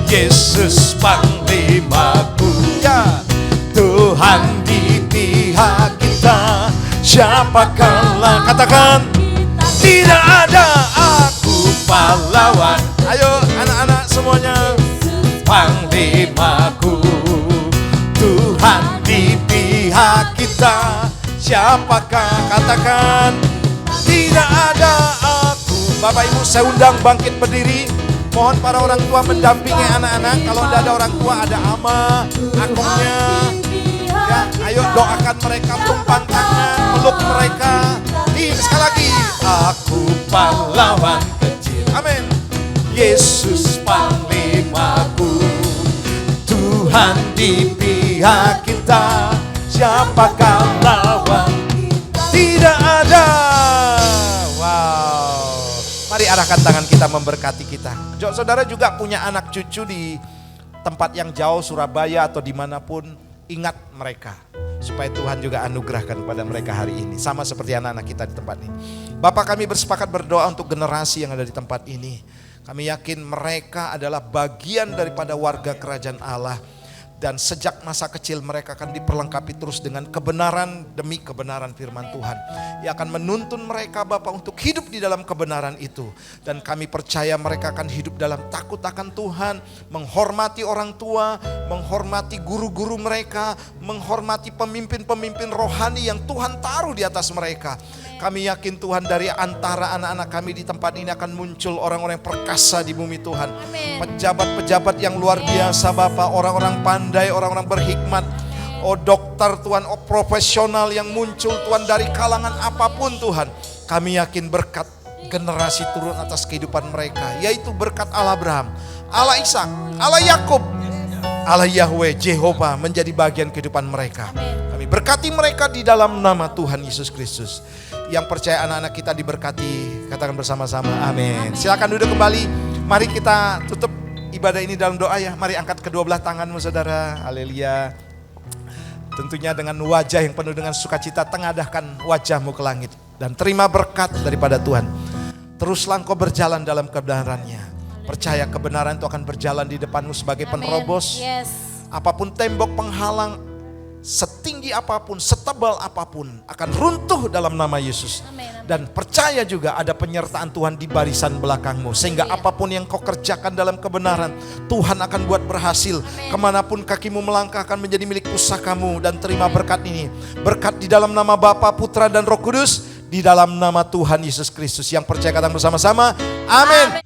Yesus panglimaku, ya Tuhan di pihak kita. Siapakah, katakan, tidak ada, aku pahlawan. Ayo anak-anak semuanya. Panglimaku, Tuhan di pihak kita. Siapakah, katakan, tidak ada aku. Bapak Ibu, saya undang bangkit berdiri. Mohon para orang tua mendampingi anak-anak. Kalau tidak ada orang tua, ada ama, akumnya. Ya, ayo doakan mereka, tumpang tangan, peluk mereka. Sekali lagi, aku pahlawan kecil. Amin. Yesus panglimaku, Tuhan di pihak kita. Siapakah lawan? Tidak ada. Wow. Mari arahkan tangan kita memberkati kita. Saudara juga punya anak cucu di tempat yang jauh, Surabaya atau dimanapun. Ingat mereka. Supaya Tuhan juga anugerahkan kepada mereka hari ini. Sama seperti anak-anak kita di tempat ini. Bapak, kami bersepakat berdoa untuk generasi yang ada di tempat ini. Kami yakin mereka adalah bagian daripada warga kerajaan Allah. Dan sejak masa kecil mereka akan diperlengkapi terus dengan kebenaran demi kebenaran firman Tuhan. Yang akan menuntun mereka Bapak untuk hidup di dalam kebenaran itu. Dan kami percaya mereka akan hidup dalam takut akan Tuhan. Menghormati orang tua, menghormati guru-guru mereka, menghormati pemimpin-pemimpin rohani yang Tuhan taruh di atas mereka. Kami yakin Tuhan dari antara anak-anak kami di tempat ini akan muncul orang-orang yang perkasa di bumi Tuhan. Pejabat-pejabat yang luar biasa Bapak, orang-orang pandai, orang-orang berhikmat. Oh dokter Tuhan, oh profesional yang muncul Tuhan dari kalangan apapun Tuhan. Kami yakin berkat generasi turun atas kehidupan mereka. Yaitu berkat Allah Abraham, Allah Ishak, Allah Yakub, Allah Yahweh, Jehovah menjadi bagian kehidupan mereka. Kami berkati mereka di dalam nama Tuhan Yesus Kristus. Yang percaya anak-anak kita diberkati, katakan bersama-sama amin. Silakan duduk kembali. Mari kita tutup ibadah ini dalam doa ya. Mari angkat kedua belah tanganmu saudara. Haleluya. Tentunya dengan wajah yang penuh dengan sukacita, tengadahkan wajahmu ke langit dan terima berkat daripada Tuhan. Teruslah engkau berjalan dalam kebenarannya. Percaya kebenaran itu akan berjalan di depanmu sebagai penerobos. Apapun tembok penghalang, setinggi apapun, setebal apapun akan runtuh dalam nama Yesus. Dan percaya juga ada penyertaan Tuhan di barisan belakangmu. Sehingga apapun yang kau kerjakan dalam kebenaran, Tuhan akan buat berhasil. Kemanapun kakimu melangkah akan menjadi milik pusakamu. Dan terima berkat ini. Berkat di dalam nama Bapa, Putra dan Roh Kudus. Di dalam nama Tuhan Yesus Kristus. Yang percaya katakan bersama-sama, amin.